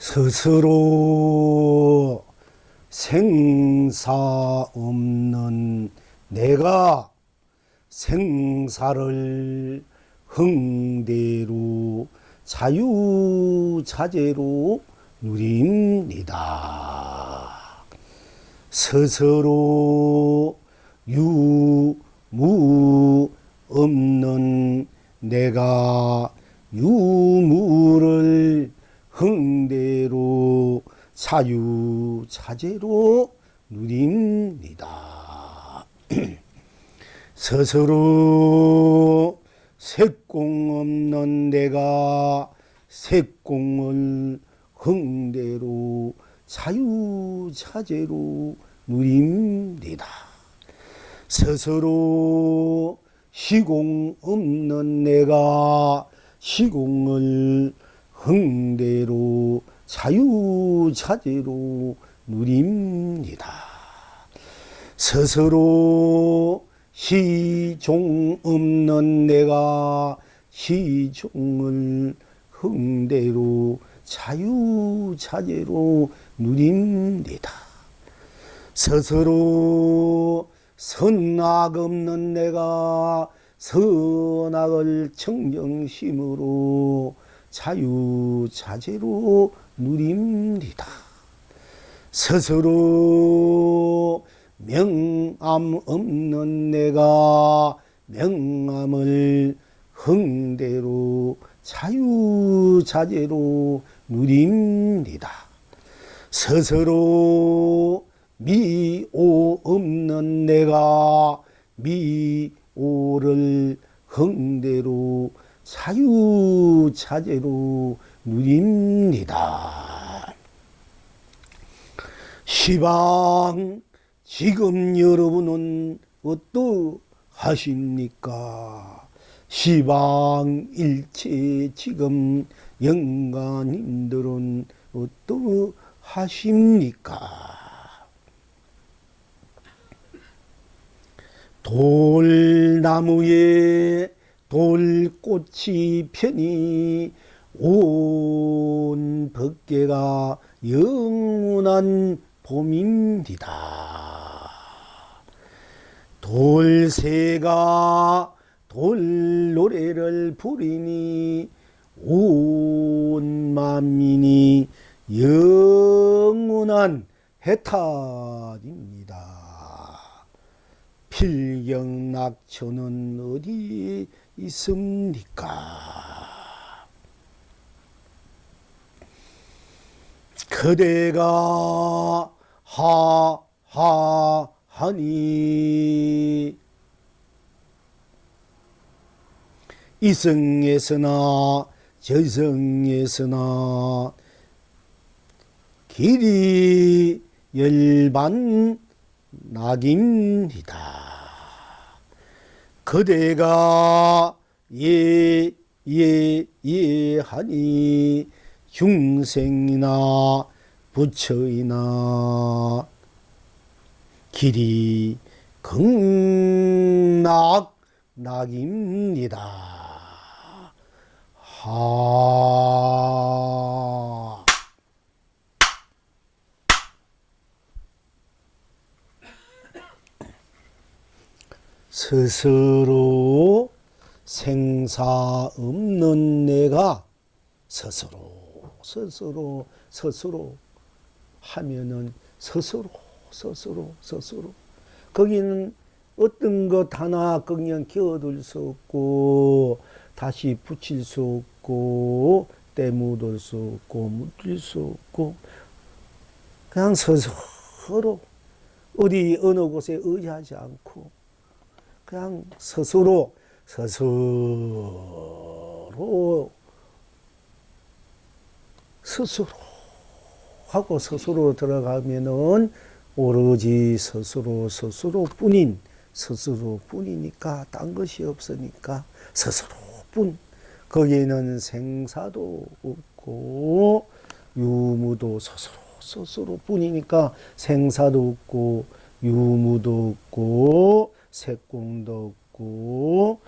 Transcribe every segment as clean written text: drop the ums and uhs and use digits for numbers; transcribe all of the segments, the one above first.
스스로 생사 없는 내가 생사를 흥대로 자유자재로 누립니다. 스스로 유무 없는 내가 유무를 흥대로 자유자재로 누립니다. 스스로 색공 없는 내가 색공을 흥대로 자유자재로 누립니다. 스스로 시공 없는 내가 시공을 흥대로 자유자재로 누립니다. 스스로 시종 없는 내가 시종을 흥대로 자유자재로 누립니다. 스스로 선악 없는 내가 선악을 청정심으로 자유자재로 누립니다. 스스로 명암 없는 내가 명암을 흥대로 자유자재로 누립니다. 스스로 미오 없는 내가 미오를 흥대로 자유자재로 누립니다. 시방 지금 여러분은 어떠하십니까? 시방 일체 지금 영가님들은 어떠하십니까? 돌나무에 돌꽃이 펴니 온 법계가 영원한 봄입니다. 돌새가 돌노래를 부리니 온 만민이 영원한 해탈입니다. 필경낙천은 어디 있습니까? 그대가 하하하니 이성에서나 저성에서나 길이 열반 낙입니다. 그대가 예하니 중생이나 부처이나 길이 극락낙입니다. 스스로 생사 없는 내가 스스로 하면은 스스로 거기는 어떤 것 하나 그냥 끼어들 수 없고 다시 붙일 수 없고 때 묻을 수 없고 묻힐 수 없고 그냥 스스로 어디 어느 곳에 의지하지 않고 그냥 스스로 하고 스스로 들어가면은 오로지 스스로뿐인 스스로뿐이니까 딴 것이 없으니까 스스로뿐. 거기에는 생사도 없고 유무도 스스로뿐이니까 생사도 없고 유무도 없고 색공도 없고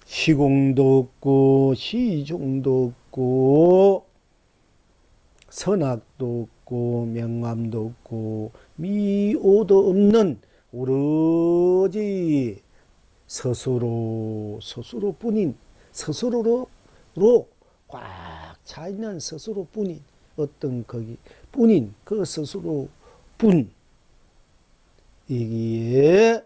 시공도 없고 시종도 없고 선악도 없고 명암도 없고 미오도 없는 오로지 스스로뿐인 스스로로 꽉 차있는 스스로뿐인 어떤 거기 뿐인 그 스스로뿐 이기에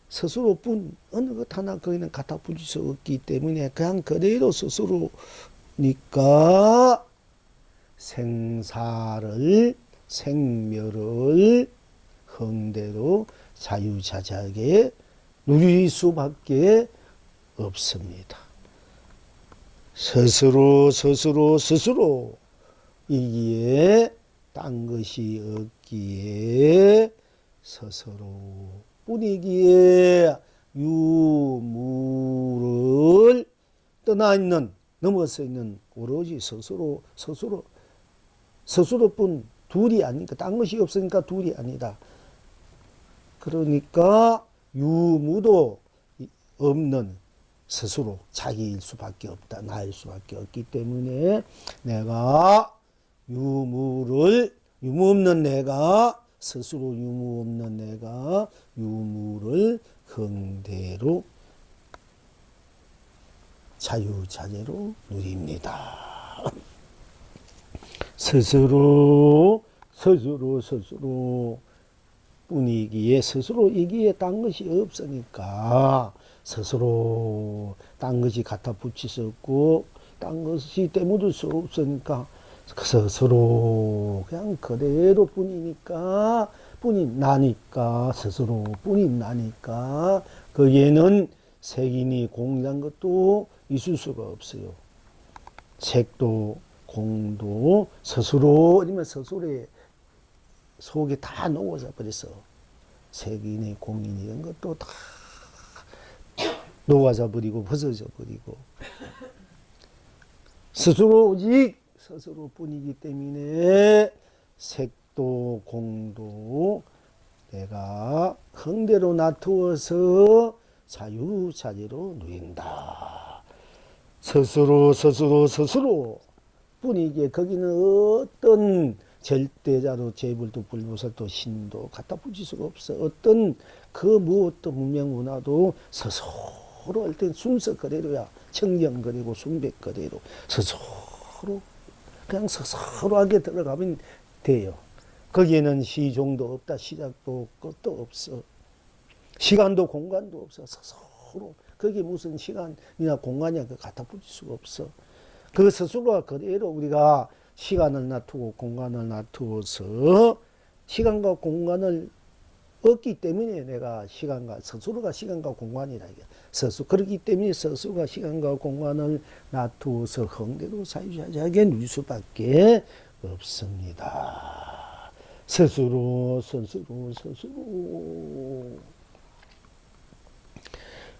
스스로뿐 어느 것 하나 거기는 갖다 붙일 수 없기 때문에 그냥 그대로 스스로니까 생멸을 흥대로 자유자재하게 누릴 수밖에 없습니다. 스스로 이기에 딴 것이 없기에 스스로 뿐이기에 유무를 떠나 있는 넘어서 있는 오로지 스스로뿐 둘이 아니니까 딴 것이 없으니까 둘이 아니다. 그러니까 유무도 없는 스스로 자기일 수밖에 없다. 나일 수밖에 없기 때문에 내가 유무 없는 내가 스스로 유무 없는 내가 유무를 흥대로 자유자재로 누립니다. 스스로 뿐이기에 스스로이기에 딴 것이 없으니까 스스로 딴 것이 갖다 붙일 수 없고 딴 것이 떼묻을 수 없으니까 스스로 그냥 그대로 뿐이니까 뿐인 나니까 스스로 뿐인 나니까 거기에는 색이니 공이란 것도 있을 수가 없어요. 색도 공도 스스로 아니면 스스로의 속에 다 녹아져 버렸어. 색이니 공이니 이런 것도 다 녹아져 버리고 벗어져 버리고 스스로 오직 스스로뿐이기 때문에 색도 공도 내가 흥대로 놔두어서 자유자재로 누린다. 스스로 뿐이기에 거기는 어떤 절대자로 재불도 불보살도 신도 갖다 붙일 수가 없어. 어떤 그 무엇도 문명문화도 스스로 할 땐 순서 그대로야. 청정 그대로 순백 그대로 스스로 그냥 스스로하게 들어가면 돼요. 거기에는 시종도 없다. 시작도 끝도 없어. 시간도 공간도 없어. 스스로 거기에 무슨 시간이나 공간이나 그 갖다 붙일 수가 없어. 그 스스로가 그대로 우리가 시간을 놔두고 공간을 놔두어서 시간과 공간을 없기 때문에 내가 스스로가 시간과 공간이라 이게 그렇기 때문에 스스로가 시간과 공간을 놔두어서 흥대로 자유자재하게 누릴 수밖에 없습니다.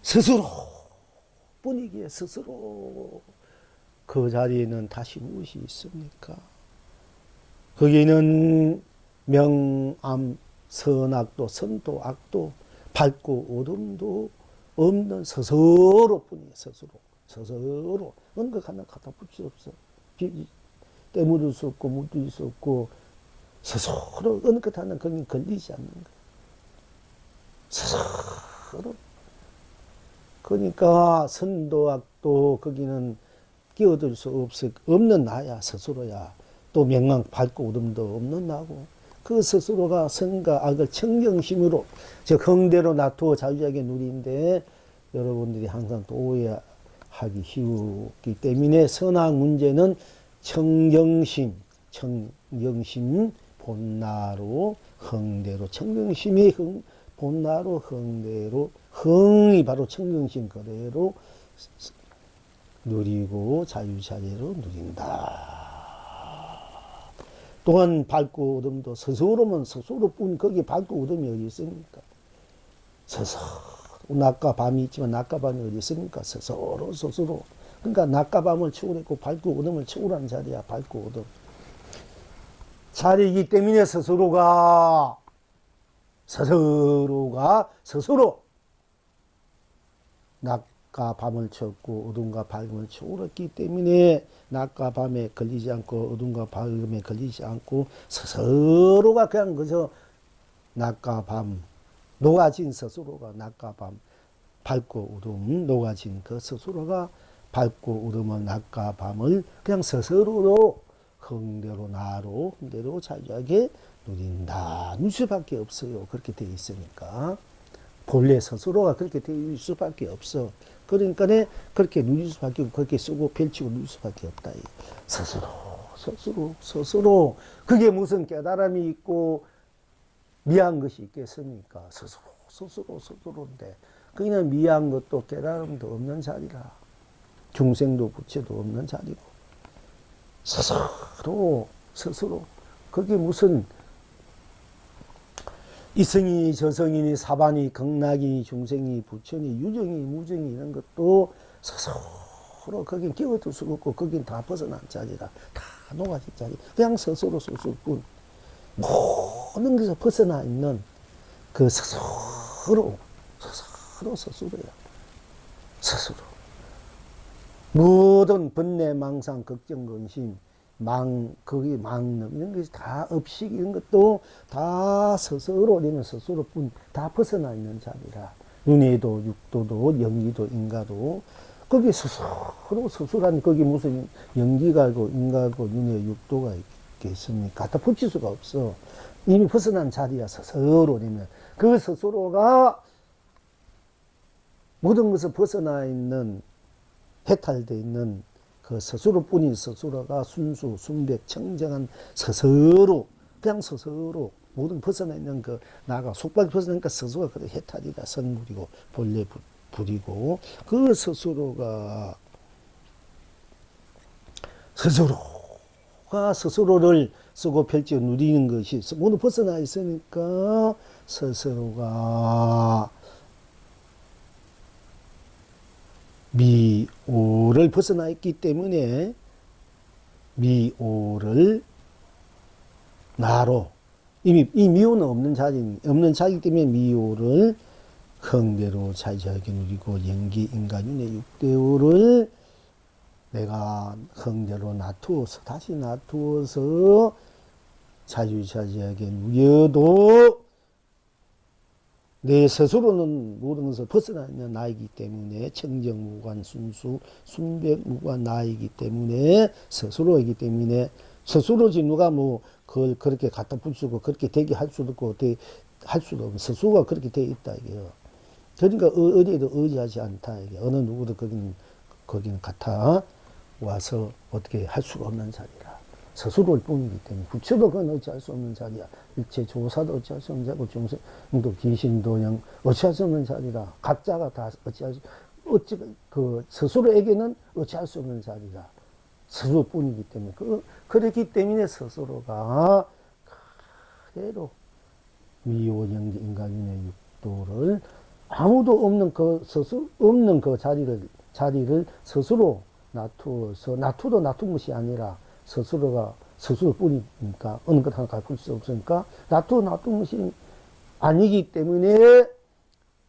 스스로 뿐이기에 스스로 그 자리에는 다시 무엇이 있습니까? 거기는 명암, 선악도, 선도, 악도, 밝고 어둠도 없는 스스로뿐이에요. 스스로 어느 것 하나 갖다 붙일 수 없어. 때묻을 수 없고 묻을 수 없고 스스로 어느 것 하나 거기 걸리지 않는 거예요. 스스로. 그러니까 선도, 악도 거기는 끼어들 수 없는 나야. 스스로야. 또 명암, 밝고 어둠도 없는 나고 그 스스로가 선과 악을 청정심으로 즉 흥대로 놔두어 자유자재하게 누리는데 여러분들이 항상 또 오해하기 쉬우기 때문에 선악 문제는 청정심 본나로 흥대로 청정심이 본나로 흥대로 흥이 바로 청정심 그대로 누리고 자유자재로 누린다. 또한 밝고 어둠도 스스로면 스스로뿐 거기 밝고 어둠이 어디 있습니까? 스스로 낮과 밤이 있지만 낮과 밤이 어디 있습니까? 스스로 그러니까 낮과 밤을 초월했고 밝고 어둠을 초월한 자리야. 밝고 어둠 자리이기 때문에 스스로 낮과 밤을 쳤고 어둠과 밝음을 초월했기 때문에 낮과 밤에 걸리지 않고 어둠과 밝음에 걸리지 않고 스스로가 그냥 그저 낮과 밤 녹아진 스스로가 낮과 밤 밝고 어둠 녹아진 그 스스로가 밝고 어둠은 낮과 밤을 그냥 스스로로 흥대로 나로 흥대로 자유하게 누린다. 누릴 수밖에 없어요. 그렇게 되어 있으니까. 본래 스스로가 그렇게 될 수밖에 없어. 그러니까 그렇게 누릴 수밖에 없고 그렇게 쓰고 펼치고 누릴 수밖에 없다. 스스로. 그게 무슨 깨달음이 있고 미한 것이 있겠습니까? 스스로인데. 그냥 미한 것도 깨달음도 없는 자리라. 중생도 부처도 없는 자리고. 스스로. 그게 무슨 이성이니 저성이니 사반이 극락이니 중생이 부처니 유정이 무정이 이런 것도 스스로 거긴 끼어들 수가 없고 거긴 다 벗어난 자리라. 다 녹아진 자리. 그냥 스스로뿐. 모든 것에서 벗어나 있는 그 스스로야. 스스로. 모든 번뇌, 망상, 걱정, 근심, 거기 망념, 이런 것이 다 업식, 이런 것도 다 스스로, 우리는 스스로뿐 다 벗어나 있는 자리라. 윤회도, 육도도, 영기도, 인가도, 거기 스스로라니, 거기 무슨 영기가 있고, 인가고, 윤회, 육도가 있겠습니까? 갖다 붙일 수가 없어. 이미 벗어난 자리야, 스스로, 우리는. 그 스스로가 모든 것을 벗어나 있는, 해탈되어 있는 그 스스로뿐인 스스로가 순수, 순백, 청정한 스스로, 그냥 스스로, 모든 벗어나 있는 그 나가 속박이 벗어나니까 스스로가 그 해탈이다. 선물이고, 본래 불이고, 그 스스로가 스스로를 쓰고 펼쳐 누리는 것이 모두 벗어나 있으니까 스스로가 미오를 벗어나 있기 때문에 미오를 나로 이미 이 미오는 없는 자이기 때문에 미오를 흥대로 자유하게 누리고 영기 인간윤회 육대오를 내가 흥대로 다시 놔두어서 자유자재하게 누려도 내 스스로는 모든 것을 벗어나 있는 나이기 때문에 청정무관 순수 순백무관 나이기 때문에 스스로이기 때문에 스스로지 누가 뭐 그걸 그렇게 갖다 붙이고 그렇게 되게 할 수도 없고 할 수도 없고 스스로가 그렇게 돼 있다 이게요. 그러니까 어디에도 의지하지 않다 이게 어느 누구도 거기는 갖다 와서 어떻게 할 수가 없는 자리라. 스스로일 뿐이기 때문에 부처도 그건 어찌할 수 없는 자리야. 일체 조사도 어찌할 수 없는 자리고 중생도 귀신도 영 어찌할 수 없는 자리라. 각자가 다 어찌할 수 그 스스로에게는 어찌할 수 없는 자리라. 스스로뿐이기 때문에 그렇기 때문에 스스로가 그대로 미오영기 인간윤회 육도를 아무도 없는 없는 그 자리를 스스로 놔두도 놔둔 것이 아니라 스스로가 스스로뿐이니까 어느 것 하나 가질 수 없으니까 놔둔 것이 아니기 때문에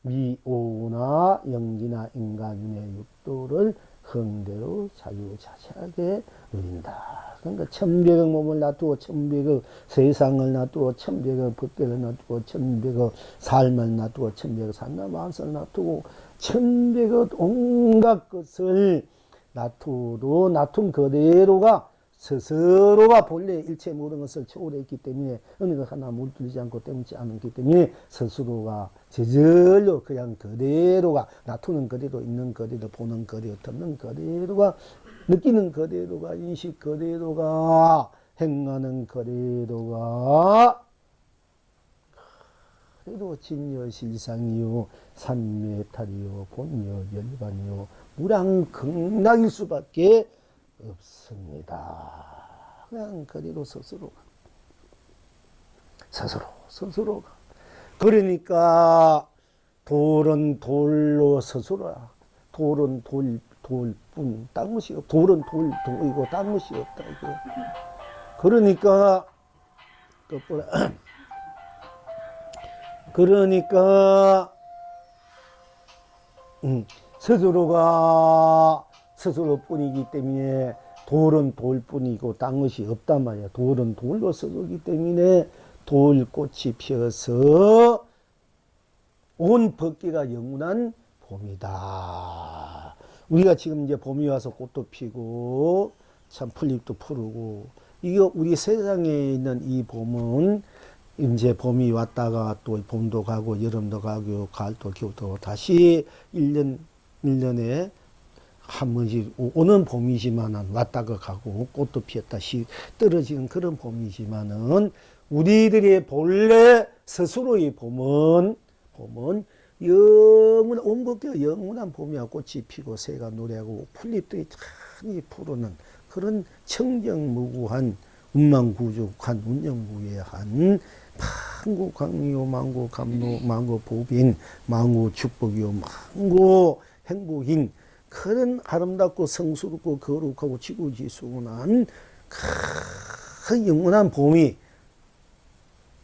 미오나 영기나 인간윤회 육도를 흥대로 자유자재하게 누린다. 그러니까 천백억 몸을 놔두고 천백억 세상을 놔두고 천백억 법계를 놔두고 천백억 삶을 놔두고 천백억 산나만사를 놔두고 천백억 온갖 것을 놔두도 놔둔 그대로가 스스로가 본래 일체 모든 것을 초월했기 때문에 어느 것 하나 물들이지 않고 때문지 않았기 때문에 스스로가 저절로 그냥 그대로가 놔두는 그대로 있는 그대로 보는 그대로 듣는 그대로가 느끼는 그대로가 인식 그대로가 행하는 그대로가 그래도 진여실상이요 삼매탈이요 본여열반이요 무량극락일 수밖에 없습니다. 그냥 그대로 스스로가 그러니까 돌은 돌로 스스로야. 돌은 돌뿐 딴 것이 없. 돌은 돌이고 딴 것이 없다 이거. 그러니까 스스로가 스스로뿐이기 때문에 돌은 돌뿐이고 딴 것이 없단 말이야. 돌은 돌로 스스로이기 때문에 돌꽃이 피어서 온 법계가 영원한 봄이다. 우리가 지금 이제 봄이 와서 꽃도 피고 참 풀잎도 푸르고, 이거 우리 세상에 있는 이 봄은 이제 봄이 왔다가 또 봄도 가고 여름도 가고 가을도 겨울도 다시 1년에 한 번씩 오는 봄이지만은 왔다가 가고 꽃도 피었다 떨어지는 그런 봄이지만은, 우리들의 본래 스스로의 봄은 영원 온 법계가 영원한 봄이야. 꽃이 피고 새가 노래하고 풀잎들이 찬히 푸르는 그런 청정무구한 운만구족한 운영무예한 망고 강요 망고 감로 망고 보빈 망고 축복이요 망고 행복인 그런 아름답고 성스럽고 거룩하고 지구지순한 큰 영원한 봄이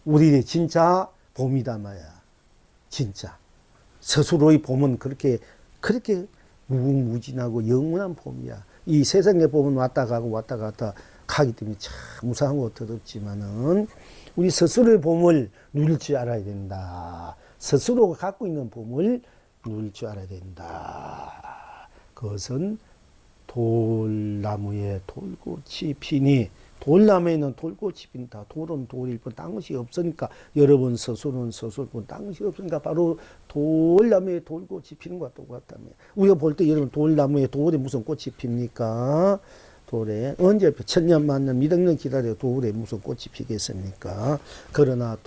우리의 진짜 봄이다 말이야. 진짜 스스로의 봄은 그렇게 무궁무진하고 영원한 봄이야. 이 세상의 봄은 왔다 가고 왔다 갔다 가기 때문에 참 무상하고 더럽지만은 우리 스스로의 봄을 누릴 줄 알아야 된다. 스스로가 갖고 있는 봄을 누릴 줄 알아야 된다. 그것은 돌나무에 돌꽃이 피니, 돌나무에는 돌꽃이 핀다. 돌은 돌일 뿐 딴 것이 없으니까, 여러분 스스로는 스스로뿐 딴 것이 없으니까 바로 돌나무에 돌꽃이 피는 것과 똑같다며. 우리가 볼 때 여러분 돌나무에 돌에 무슨 꽃이 핍니까? 돌에 언제 천년 만년 미덕년 기다려 돌에 무슨 꽃이 피겠습니까? 그러나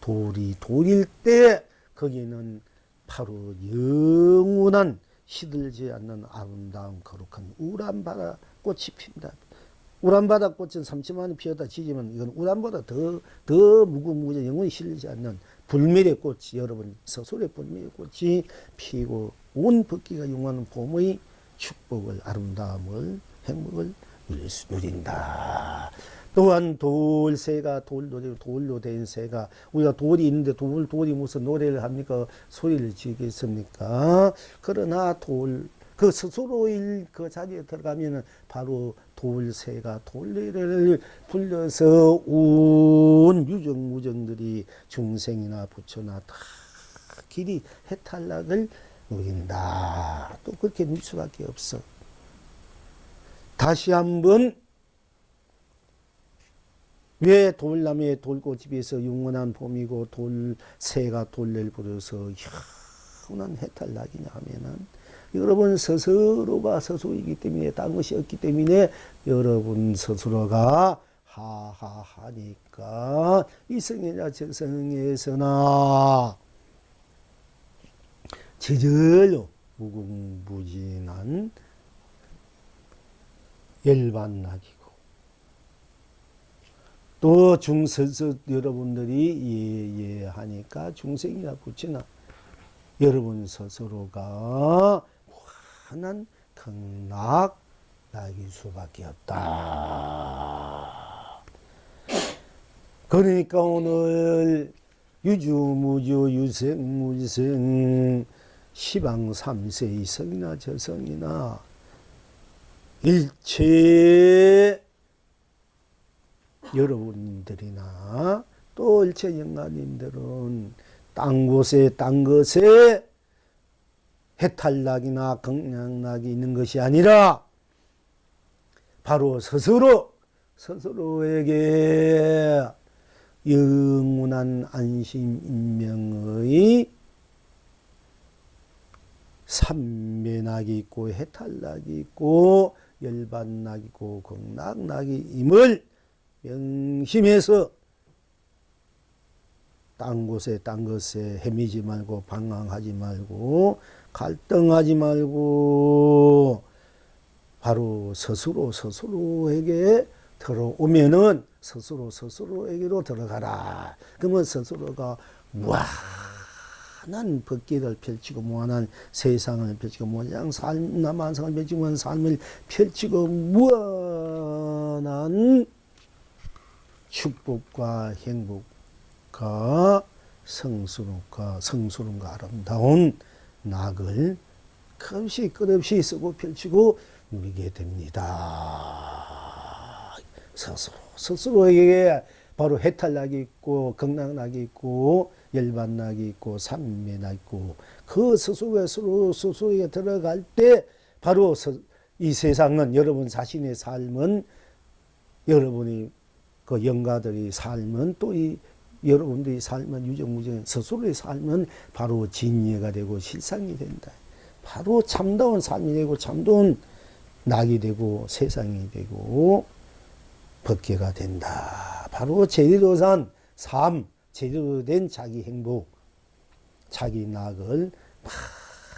돌이 돌일 때 거기는 바로 영원한 시들지 않는 아름다운 거룩한 우람바다 꽃이 핀다. 우람바다 꽃은 30만이 피었다 지지만 이건 우람보다 더 무궁무진 영원히 실리지 않는 불멸의 꽃이, 여러분 스스로의 불멸의 꽃이 피고 온 법계가 영원한 봄의 축복을, 아름다움을, 행복을 누린다. 또한 돌새가 돌로 된 새가, 우리가 돌이 있는데 돌이 무슨 노래를 합니까? 소리를 지겠습니까? 그러나 그 스스로의 그 자리에 들어가면은 바로 돌새가 돌레를 불러서 온 유정무정들이 중생이나 부처나 다 길이 해탈락을 누린다. 또 그렇게 누릴 수밖에 없어. 다시 한번 왜 돌나무에 돌꽃이 피어서 영원한 봄이고 돌새가 돌레를 불어서 영원한 해탈락이냐 하면은, 여러분 스스로가 스스로이기 때문에 딴 것이 없기 때문에 여러분 스스로가 하하하니까 이성이나 저성에서나 저절로 무궁무진한 열반락이고, 또 여러분들이 예하니까 중생이나 부처나 여러분 스스로가 무한한 극락락일 수밖에 없다. 그러니까 오늘 유주무주 유생무생 시방삼세 이성이나 저성이나 일체 여러분들이나 또 일체 영가님들은 딴 곳에 딴 것에 해탈락이나 극락락이 있는 것이 아니라 바로 스스로에게 영원한 안심 인명의 삼매락이 있고 해탈락이 있고 열반락이 있고 극락락이 임을 명심해서 딴 곳에 딴 것에 헤매지 말고 방황하지 말고 갈등하지 말고 바로 스스로에게 들어오면은 스스로에게로 들어가라. 그러면 스스로가 무한한 법계를 펼치고 무한한 세상을 펼치고 무한한 남한상을 펼치고 무한한 삶을 펼치고 무한한 축복과 행복과 성스러움과 아름다운 낙을 끝없이 쓰고 펼치고 누리게 됩니다. 스스로에게 바로 해탈락이 있고 극락락이 있고 열반락이 있고 삼매락이 있고 그 스스로에게 들어갈 때 바로 이 세상은 여러분 자신의 삶은 여러분이 그 영가들의 삶은 또 이 여러분들의 삶은 유정무정 스스로의 삶은 바로 진리가 되고 실상이 된다. 바로 참다운 삶이 되고 참다운 낙이 되고 세상이 되고 법계가 된다. 바로 제대로 산 삶, 제대로 된 자기 행복, 자기 낙을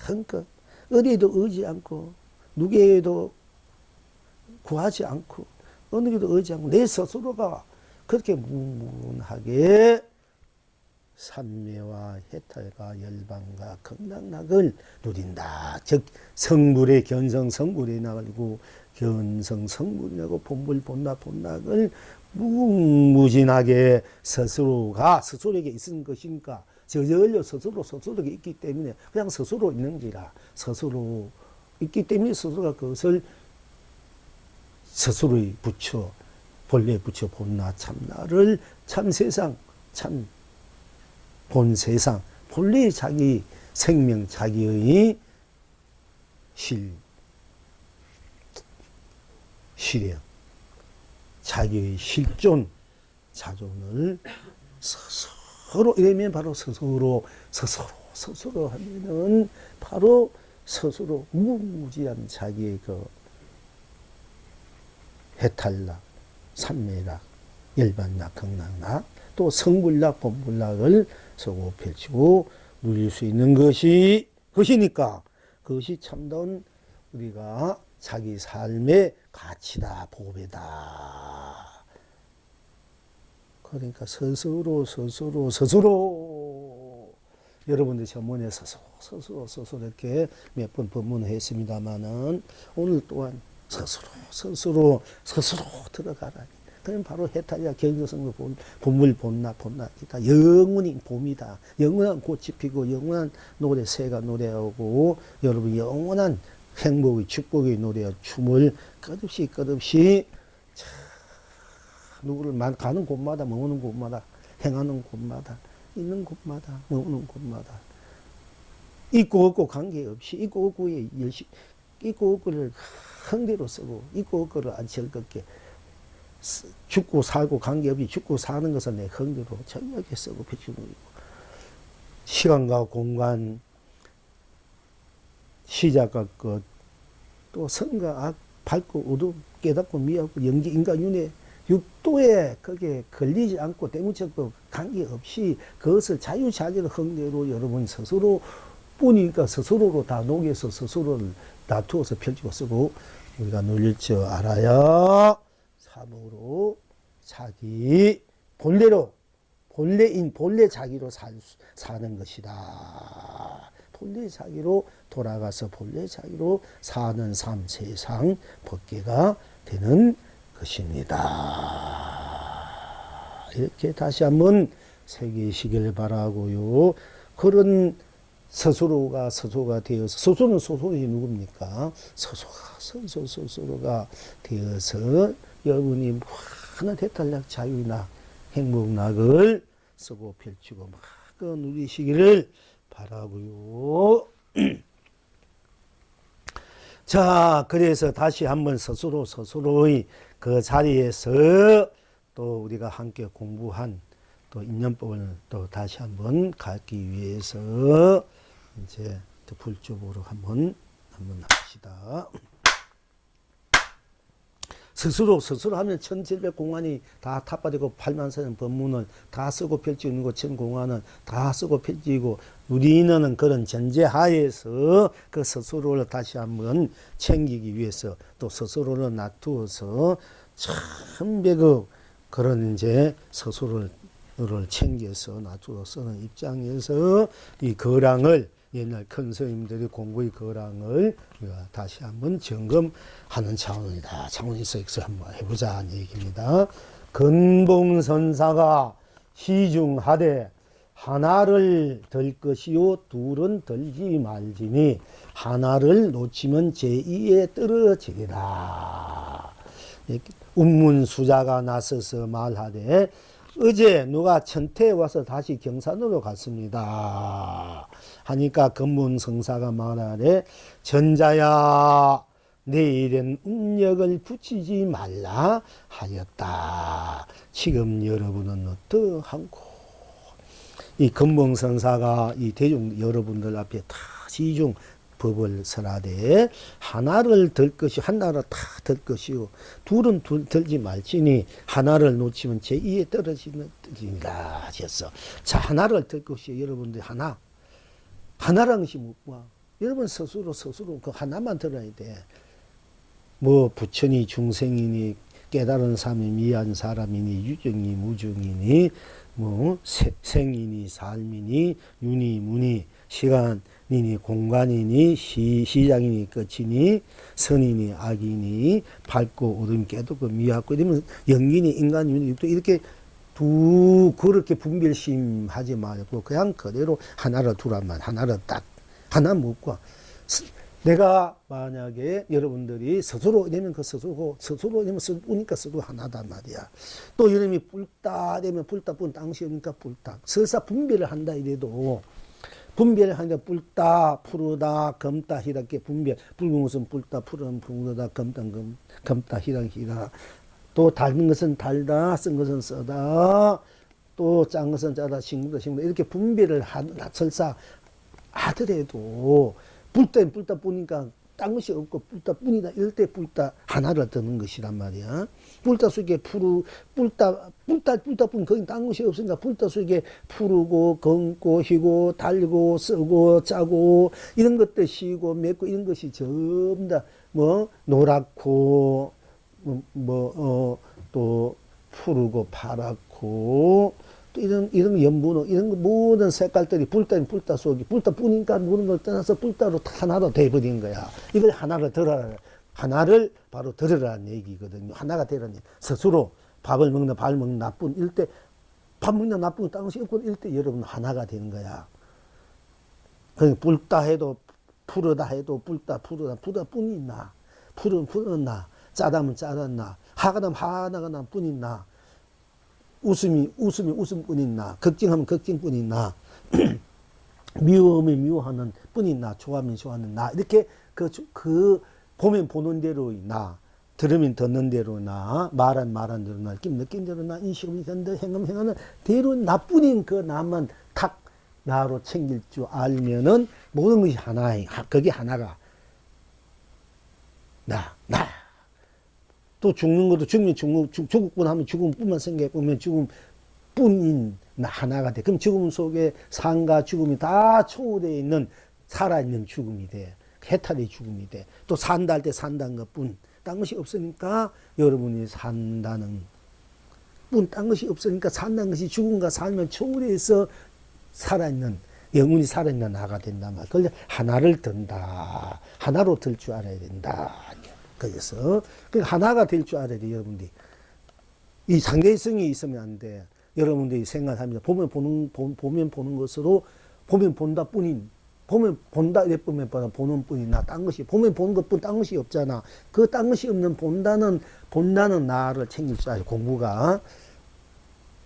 마음껏 어디에도 의지 않고 누구에도 구하지 않고 어느 게도 의지 않고 내 스스로가 그렇게 무문하게 삼매와 해탈과 열반과 극락락을 누린다. 즉 성불의 견성 성불의 낙이고 견성 성불이라고 본불 본락 본락을 무궁무진하게 스스로에게 있는 것이니까 저절로 스스로에게 있기 때문에 그냥 스스로 있는지라 스스로 있기 때문에 스스로가 그것을 스스로의 부처 본래 부처 본나 참나를 참세상 참 본세상 본래의 자기 생명 자기의 실력 자기의 실존 자존을 스스로 이러면 바로 스스로 하면은 바로 스스로 무궁무진한 자기의 그 해탈락 삼매락 열반락 극락락 또 성불락 본불락을 서고 펼치고 누릴 수 있는 것이니까 그것이 참다운 우리가 자기 삶의 가치다 보배다. 그러니까 스스로 여러분들 전문에 스스로 이렇게 몇 번 법문했습니다마는 오늘 또한 스스로 들어가라. 그럼 바로 해탈이야 경성도 본물 본락 본락이다. 영원히 봄이다. 영원한 꽃이 피고 영원한 노래 새가 노래하고 여러분 영원한 행복의 축복의 노래와 춤을 끝없이 누구를 가는 곳마다 머무는 곳마다 행하는 곳마다 있는 곳마다 머무는 곳마다 있고 없고 관계없이 있고 없고에 열심히 있고 없고를 흥대로 쓰고 있고 없고를 안 즐겁게 죽고 살고 관계없이 죽고 사는 것은 내 흥대로 정확하게 쓰고 펼치는 거고 시간과 공간 시작과 끝 또 선과 악 밝고 어두운 깨닫고 미하고 영지 인간윤회 육도에 거기에 걸리지 않고 때문적도 관계없이 그것을 자유자재로 흥대로 여러분 스스로 뿐이니까 스스로로 다 녹여서 스스로를 놔두어서 펼치고 쓰고 우리가 누릴 줄 알아야 사무로 자기 본래로 본래 자기로 사는 것이다. 본래 자기로 돌아가서 본래 자기로 사는 삶 세상 법계가 되는 것입니다. 이렇게 다시 한번 새기시길 바라고요. 그런 스스로가 되어서 스스로는 스스로이 누굽니까? 스스로가 되어서 여러분이 많은 해탈락 자유나 행복락을 쓰고 펼치고 막 누리시기를 바라고요. 자, 그래서 다시 한번 스스로의 그 자리에서 또 우리가 함께 공부한 또 인연법을 또 다시 한번 갖기 위해서 이제 또 불법으로 한번 합시다. 스스로 하면 1700공안이 다 탑바되고 8만사전 법문을 다 쓰고 펼치는 것, 1000공안은 다 쓰고 펼치고 우리는 그런 전제하에서 그 스스로를 다시 한번 챙기기 위해서 또 스스로를 놔두어서 1100억 그런 이제 스스로를 챙겨서 놔두어 쓰는 입장에서 이 거랑을 옛날 큰 스님들이 공부의 거랑을 우리가 다시 한번 점검하는 차원이다. 차원에서 한번 해보자 하는 얘기입니다. 근봉선사가 시중하되 하나를 들 것이요 둘은 들지 말지니 하나를 놓치면 제2에 떨어지리라. 운문수자가 나서서 말하되 어제 누가 천태에 와서 다시 경산으로 갔습니다 하니까 금문성사가 말하되 전자야 내일은 음력을 붙이지 말라 하였다. 지금 여러분은 어떠한고? 이 금문성사가 이 대중 여러분들 앞에 다 시중 법을 설하되 하나를 들 것이 하나를 다 들 것이요 둘은 들지 말지니 하나를 놓치면 제2에 떨어지니라 하셨어. 자, 하나를 들 것이 여러분들 하나라는 것이 뭐야? 여러분 스스로 그 하나만 들어야 돼. 뭐 부처니 중생이니 깨달은 사람이 미한 사람이니 유정이 무정이니 뭐 생이니 삶이니 윤이 무니 시간이니 공간이니 시장이니 끝이니 선이니 악이니 밝고 어둠 깨닫고 미약고 이러면 영인이 인간 윤이 이렇게 그렇게 분별심하지 말고 그냥 그대로 하나를 두라만 하나를 딱 하나 묻고 내가 만약에 여러분들이 스스로 되면 그 스스로 되면 뿌니까 스스로 하나단 말이야. 또 이름이 뿔다 되면 뿔다 뿐 당시니까 뿔다. 설사 분별을 한다 이래도 분별을 하니까 뿔다 푸르다 검다 희락게 분별. 붉은 것은 뿔다 푸른 푸르다 검다 희락. 또 달는 것은 달다 쓴 것은 써다. 또 짠 것은 짜다 싱거다 이렇게 분별을 설사 하더라도 뿔다 뿌니까 딴 것이 없고 뿔다 뿐이다 이럴 때 뿔다 하나를 드는 것이란 말이야. 뿔다 속에 뿔다 뿐 거기 딴 것이 없으니까 뿔다 속에 푸르고 검고 희고 달고 쓰고 짜고 이런 것들 시고 맺고 이런 것이 전부 다 뭐 노랗고 또 푸르고 파랗고 이런 연분호, 이런 모든 색깔들이 뿔다 속이, 뿔다 뿌니까 모든 걸 떠나서 뿔다로 하나로 돼버린 거야. 이걸 하나를 바로 들으라는 얘기거든요. 하나가 되라는 얘기. 스스로 밥을 먹는 나쁜, 이럴 때, 밥 먹는 나쁜 딴 것이 없고, 이럴 때 여러분 하나가 되는 거야. 그러니까 뿔다 해도, 푸르다 해도, 뿔다 뿐이 있나? 푸르나? 짜다면 짜다나? 하가다면 하나가 난 뿐이 있나? 웃음이 웃음뿐이 나, 걱정하면 걱정뿐이 나, 미워하면 미워하는 뿐이 나, 좋아하면 좋아하는 나, 이렇게 그 보면 보는 대로 나, 들으면 듣는 대로 나, 말한 대로 나, 느낀 대로 나, 인식하면 된다, 행하는 대로 나뿐인 그 나만 탁 나로 챙길 줄 알면은 모든 것이 하나에, 그게 하나가 나. 또 죽는 것도 죽었군 하면 죽음뿐만 생각해보면 죽음뿐인 하나가 돼. 그럼 죽음 속에 삶과 죽음이 다 초월되어 있는 살아있는 죽음이 돼. 해탈의 죽음이 돼. 또 산다 할 때 산다는 것뿐. 딴 것이 없으니까 여러분이 산다는 딴 것이 없으니까 산다는 것이 죽음과 삶을 초월해서 살아있는 영혼이 살아있는 나가 된단 말이야. 그걸 하나를 든다. 하나로 들 줄 알아야 된다. 그래서 하나가 될 줄 알아야 돼. 여러분들이 이 상대성이 있으면 안 돼. 여러분들이 생각합니다. 보면 보는 것으로 보면 본다 뿐인 보면 본다 이래 보는 뿐이나 딴 것이 보면 보는 것뿐 딴 것이 없잖아. 그 딴 것이 없는 본다는 나를 챙길 줄 알아요. 공부가.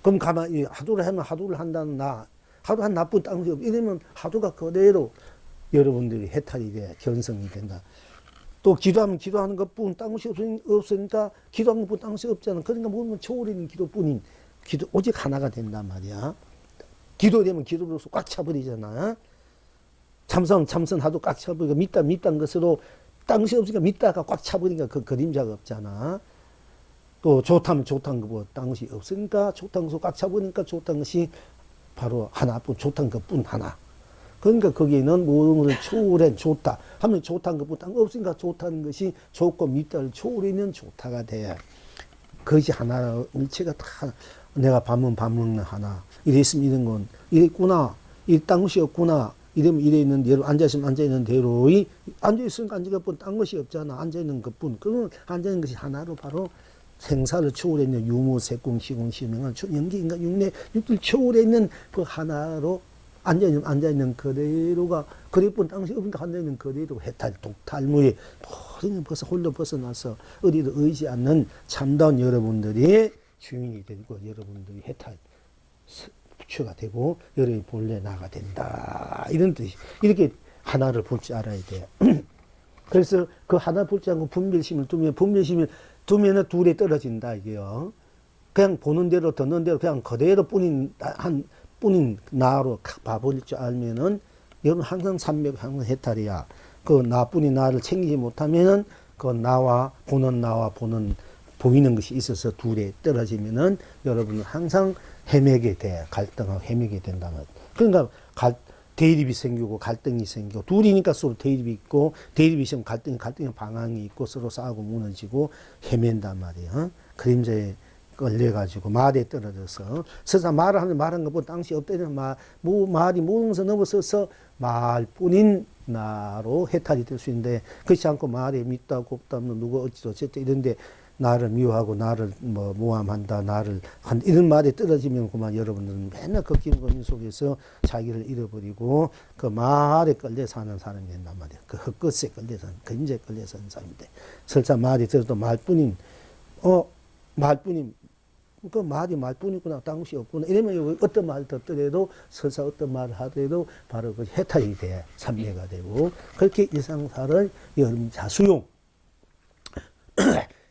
그럼 가만히 하도를 하면 하도를 한다는 나 하도 한 나쁜 딴 것이 없. 이러면 하도가 그대로 여러분들이 해탈이 돼. 견성이 된다. 또 기도하면 기도하는 것뿐 딴 것이 없으니까 기도하는 것뿐 딴 것이 없잖아. 그러니까 모든 초월인 기도뿐인 기도 오직 하나가 된단 말이야. 기도되면 기도로서 꽉 차버리잖아. 참선하도 꽉 차버리고 믿다는 것으로 딴 것이 없으니까 믿다가 꽉 차버리니까 그 그림자가 없잖아. 또 좋다면 좋다는 것보다 딴 것이 없으니까 좋다는 것으로 꽉 차버리니까 좋다는 것이 바로 하나뿐 좋다는 것뿐 하나. 그러니까 거기에는 모든 것을 초월해 좋다 하면 좋다는 것보다 없으니까 좋다는 것이 좋고 믿다를 초월하면 좋다가 돼. 그것이 하나 일체가 다 내가 밥 먹는 하나 이랬으면 이런 건 이랬구나 이딴 것이 없구나 이러면 이래 있는 대로 앉아있으면 앉아있는 대로의 앉아있으니까 앉아있을 뿐 딴 것이 없잖아. 앉아있는 것뿐 그러면 앉아있는 것이 하나로 바로 생사를 초월했는 유무, 색공, 시공, 시명은 연기, 인간, 육내, 육들 초월했는 그 하나로 앉아있는 그대로가, 그래뿐 당시 없는 앉아있는 그대로 해탈, 독탈무에 모든 벌써 홀로 벗어나서 어디도 의지 않는 참다운 여러분들이 주인이 되고 여러분들이 해탈, 부처가 되고 여러분이 본래 나가 된다. 이런 뜻이. 이렇게 하나를 볼 줄 알아야 돼요. 그래서 그 하나 볼 줄 알고 분별심을 두면은 둘에 떨어진다, 이게요. 그냥 보는 대로, 듣는 대로, 그냥 그대로 뿐인 나로 봐버릴 줄 알면은, 여러분 항상 삼백, 항상 해탈이야. 그 나뿐인 나를 챙기지 못하면은, 그 나와 보이는 것이 있어서 둘에 떨어지면은, 여러분은 항상 헤매게 돼. 갈등하고 헤매게 된다는. 그러니까, 대립이 생기고 갈등이 생기고 둘이니까 서로 대립이 있고 대립이 있으면 갈등이 방황이 있고 서로 싸우고 무너지고 헤맨단 말이에요. 그림자에 걸려가지고 말에 떨어져서 서사 말한 것보다 당시 없다는 말이 모든 것을 넘어서서 말뿐인 나로 해탈이 될 수 있는데 그렇지 않고 말에 믿다 곱다 누구 어찌저찌 이런데 나를 미워하고 나를 모함한다 이런 말에 떨어지면 그만 여러분들은 맨날 그 기름 속에서 자기를 잃어버리고 그 말에 끌려 사는 사람이 된단 말이에요. 그 헛것에 끌려 사는 그림자에 끌려 사는 사람인데 설사 말이 들어도 말뿐인 그 말이 말뿐이구나 딴 것이 없구나 이러면 어떤 말을 듣더라도 설사 어떤 말을 하더라도 바로 그 해탈이 돼 삼매가 되고 그렇게 일상사를 여러분 자수용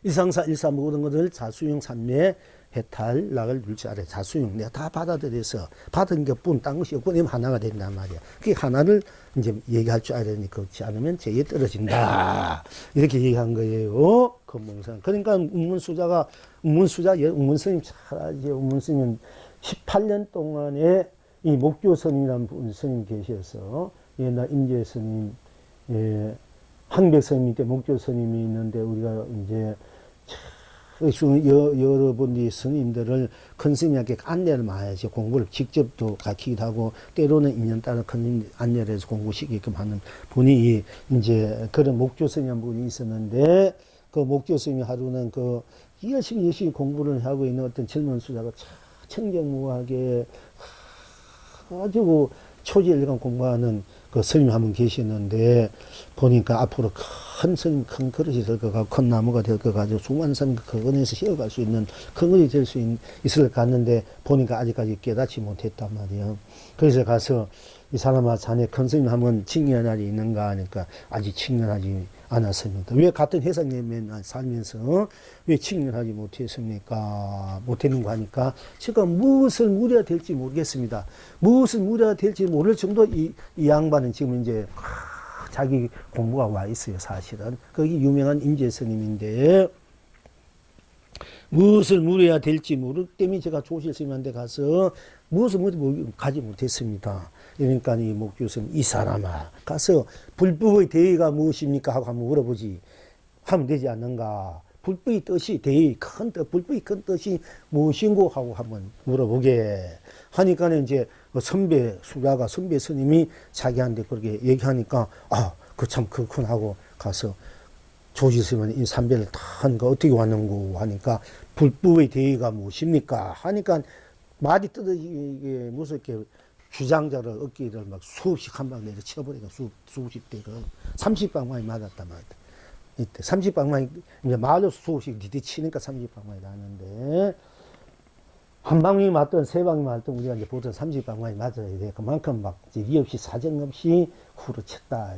일상사, 일사 모든 것을 자수용, 삼매, 해탈, 낙을 줄줄 알아요. 자수용. 내가 다 받아들여서 받은 것뿐, 딴 것이 없고, 이러면 하나가 된단 말이야. 그 하나를 이제 얘기할 줄 알아야 되니까, 그렇지 않으면 제에 떨어진다. 이렇게 얘기한 거예요. 건몽상. 그러니까 운문스님 잘 알죠. 운문스님 18년 동안에 이 목교스님이라는 스님 계셔서, 옛날 임재 스님, 황백스님 때 목교스님이 있는데, 우리가 이제, 여러분들이 스님들을 큰 스님에게 안내를 많이 하죠. 공부를 직접도 가르치기도 하고, 때로는 인연 따라 큰 스님 안내를 해서 공부시키게끔 하는 분이, 이제 그런 목조스님 분이 있었는데, 그 목조스님이 하루는 열심히 공부를 하고 있는 어떤 젊은 수자가 청정무하게 아주 초지일관 공부하는 그 스님 한 분 계시는데, 보니까 앞으로 큰 스님, 큰 그릇이 될 것 같고, 큰 나무가 될 것 같고, 수많은 사람이 그 은에서 쉬어갈 수 있는 큰 것이 될 수 있을 것 같는데, 보니까 아직까지 깨닫지 못했단 말이에요. 그래서 가서, 이 사람아, 자네 큰 스님 한번 칭견할 날이 있는가 하니까, 아직 칭견하지 않았습니다. 왜 같은 회사님에 살면서, 왜 칭견하지 못했습니까? 못했는가 하니까, 제가 무엇을 물어야 될지 모르겠습니다. 무엇을 물어야 될지 모를 정도 이 양반은 지금 이제, 자기 공부가 와 있어요, 사실은. 거기 유명한 임재 스님인데, 무엇을 물어야 될지 모르기 때문에 제가 조실 스님한테 가서 무엇을 가지 못했습니다. 그러니까 이 목교스님, 이 사람아, 가서 불법의 대의가 무엇입니까? 하고 한번 물어보지. 하면 되지 않는가? 불법의 뜻이, 불법의 큰 뜻이 무엇인고? 하고 한번 물어보게. 하니까 이제 선배 스님이 자기한테 그렇게 얘기하니까, 그 참 그렇군 하고 가서 조지스님은 이 삼배를 다 하니까 어떻게 왔는고 하니까 불법의 대의가 무엇입니까? 하니까 말이 뜯어지게 무섭게 주장자를 어깨를 막 수없씩 한 방 내려 쳐버리니까 수십 대를 30방망이 맞았단 말이야. 이때 30방망이 이제 말로 수없씩 디디치니까 30방망이 나는데 한 방이 맞든 세 방이 맞든 우리가 이제 보통 30방망이 맞아야 돼. 그만큼 막 이 없이 사정없이 후려쳤다.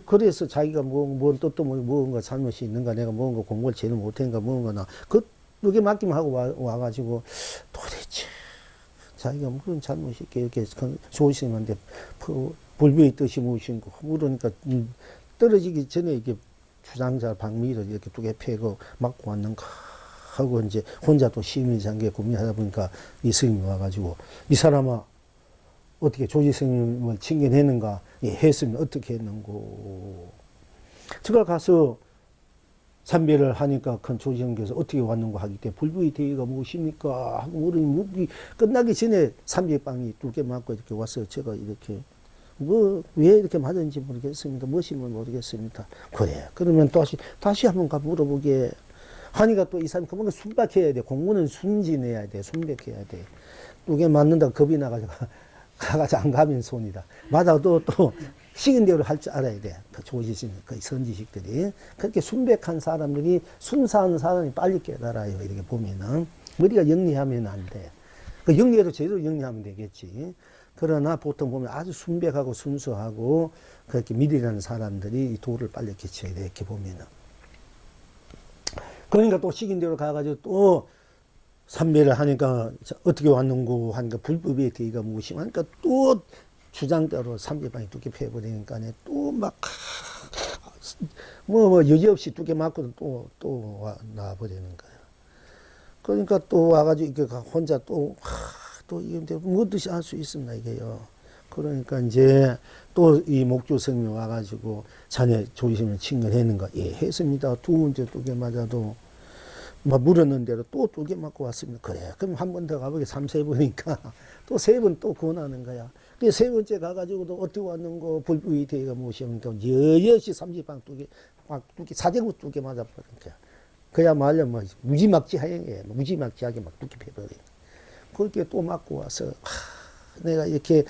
그래서 자기가 뭔가 잘못이 있는가, 내가 뭔가 공부를 제대로 못했는가, 뭔가 그게 맡기만 하고 와가지고 도대체 자기가 무슨 잘못이 이렇게 조심한데 불교의 뜻이 무엇인고 물으니까 떨어지기 전에 이게 주장자 방미를 이렇게 두개 패고 맞고 왔는가 하고 이제 혼자 또 심리장계 고민하다 보니까 이 스님이 와가지고 이 사람아 어떻게 조지 스님을 칭견했는가? 예, 했으면 어떻게 했는고. 제가 가서 삼배를 하니까 큰 조지 스님께서 어떻게 왔는고 하기 때문에 불부의 대의가 무엇입니까? 하고 물으니 끝나기 전에 삼배빵이 두 개 맞고 이렇게 왔어요. 제가 이렇게 왜 이렇게 맞았는지 모르겠습니다. 무엇이면 모르겠습니다. 그래. 그러면 다시 한번 가 물어보게. 하니까 또 이 사람이 그만 순박해야 돼. 공부는 순진해야 돼. 순백해야 돼. 뚜개 맞는다 겁이 나가지고 가가지고 안 가면 손이다. 맞아도 또 시킨 대로 할 줄 알아야 돼. 그 조지신, 그 선지식들이. 그렇게 순백한 사람들이, 순수한 사람이 빨리 깨달아요. 이렇게 보면은. 머리가 영리하면 안 돼. 그 영리해도 제대로 영리하면 되겠지. 그러나 보통 보면 아주 순백하고 순수하고 그렇게 미리라는 사람들이 이 도를 빨리 깨쳐야 돼. 이렇게 보면은. 그러니까 또 시킨 대로 가가지고 또 삼배를 하니까 어떻게 왔는고 하니까 불법의 대의가 무엇이 하니까 또 주장대로 삼배방이 두개 패버리니까 또 막 여지없이 두개 맞고 또 나와버리는 거예요. 그러니까 또 와가지고 이게 혼자 또 이게 뭐 뜻이 할 수 있습니다 이게요. 그러니까 이제 또 이 목조스님이 와가지고 자네 조심을 칭언했는 거. 예, 했습니다. 두 번째 두개 맞아도 물었는 대로 또 두 개 맞고 왔습니다. 그래. 그럼 한 번 더 가보게 3-4번이니까 또 3번 또 권하는 거야. 그 세 번째 가가지고도 어떻게 왔는고 불부의 대의가 무엇이옵니까? 여여시 삼지방 두 개, 사제구 두 개 맞아버린 거야. 그야말로 뭐 무지막지 하행해. 무지막지하게 막 두 개 패버린. 그렇게 또 맞고 와서 내가 이렇게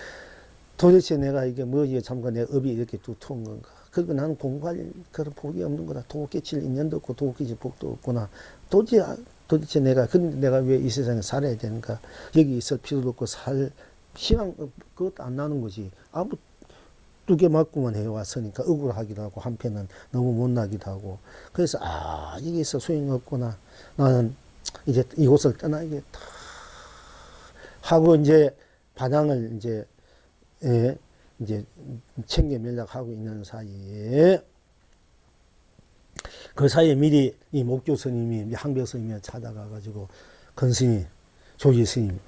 도대체 내가 이게 뭐지 참가 내 업이 이렇게 두터운 건가. 그리고 나는 공부할 그런 복이 없는 거다. 도 깨칠 인연도 없고 도 깨칠 복도 없구나. 도대체 내가 왜 이 세상에 살아야 되는가. 여기 있을 필요도 없고 시간 그것도 안 나는 거지. 아무 두 개 맞고만 해왔으니까 억울하기도 하고 한편은 너무 못나기도 하고. 그래서 이게 있어 소용없구나. 나는 이제 이곳을 떠나야겠다. 하고 이제 반항을 이제 챙겨 면락하고 있는 사이에 그 사이에 미리 이 목조 스님이 항벽 스님이 찾아가가지고 근스님 조지 스님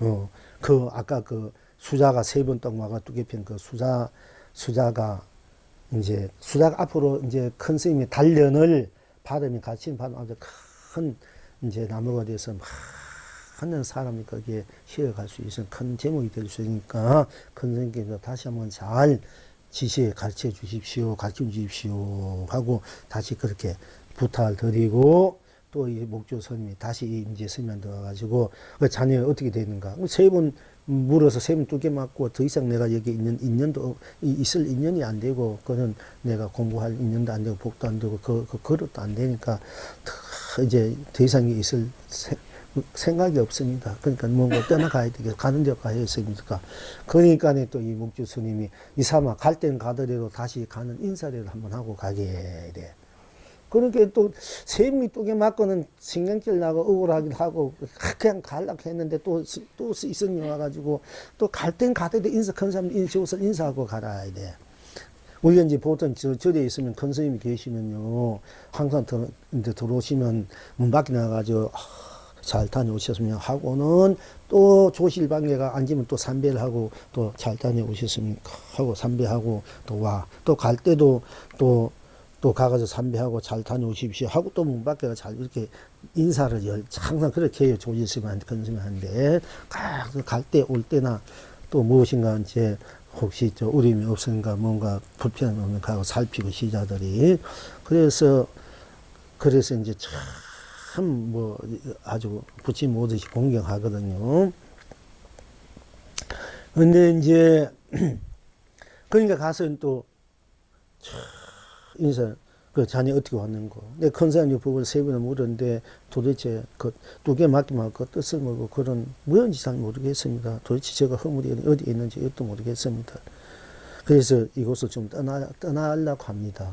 그 아까 그 수자가 3번 떡 막아 두개 편 그 수자가 앞으로 이제 큰 스님이 단련을 받으면 같이 받으면 아주 큰 이제 나무가 돼서 하는 사람이 거기에 쉬어갈 수 있는 큰 제목이 될 수 있으니까 큰 스님께서 다시 한번 잘 지시해 가르쳐 주십시오, 가르쳐 주십시오 하고 다시 그렇게 부탁을 드리고 또 이 목조 스님이 다시 이제 스님한테 와가지고 자네 어떻게 되는가? 3번 물어서 3번 두 개 맞고 더 이상 내가 여기 있는 인연도 있을 인연이 안 되고 그는 내가 공부할 인연도 안 되고 복도 안 되고 그 그릇도 안 되니까 이제 더 이상 있을 생각이 없습니다. 그러니까 뭔가 떠나가야 되겠다. 가는 데 가야 했습니까? 그러니까 또 이 목주 스님이 이 사람아 갈 때는 가더라도 다시 가는 인사라도 한번 하고 가게 돼. 그러니까 또 세명이 뚜개 맞고는 신경질 나고 억울하기도 하고 그냥 가려고 했는데 또 이성이 와가지고 또 갈 땐 가더라도 큰 사람 인사하고 가라야 돼. 우리가 이제 보통 절에 있으면 큰 스님이 계시면요 항상 이제 들어오시면 문 밖에 나가가지고 잘 다녀오셨으면 하고는 또 조실방에가 앉으면 또 삼배를 하고 또 잘 다녀오셨습니까 하고 삼배하고 또 와. 또 갈 때도 또 가가지고 삼배하고 잘 다녀오십시오 하고 또 문 밖에가 잘 이렇게 인사를 항상 그렇게 해요. 조실스님한테 근스님한테 갈 때 올 때나 또 무엇인가 이제 혹시 어려움이 없으니까 뭔가 불편함이 없는가 하고 살피고 시자들이 그래서 이제 참 뭐 아주 붙임 못듯이 공경하거든요. 근데 이제 그러니까 가서 또 인사 자네 어떻게 왔는고. 내 큰 사람이 법을 3번을 물었는데 도대체 그 두 개 맞기만 그 뜻을 모르고 그런 무언지 잘 모르겠습니다. 도대체 제가 허물이 어디에 있는지 이것도 모르겠습니다. 그래서 이곳을 좀 떠나려고 합니다.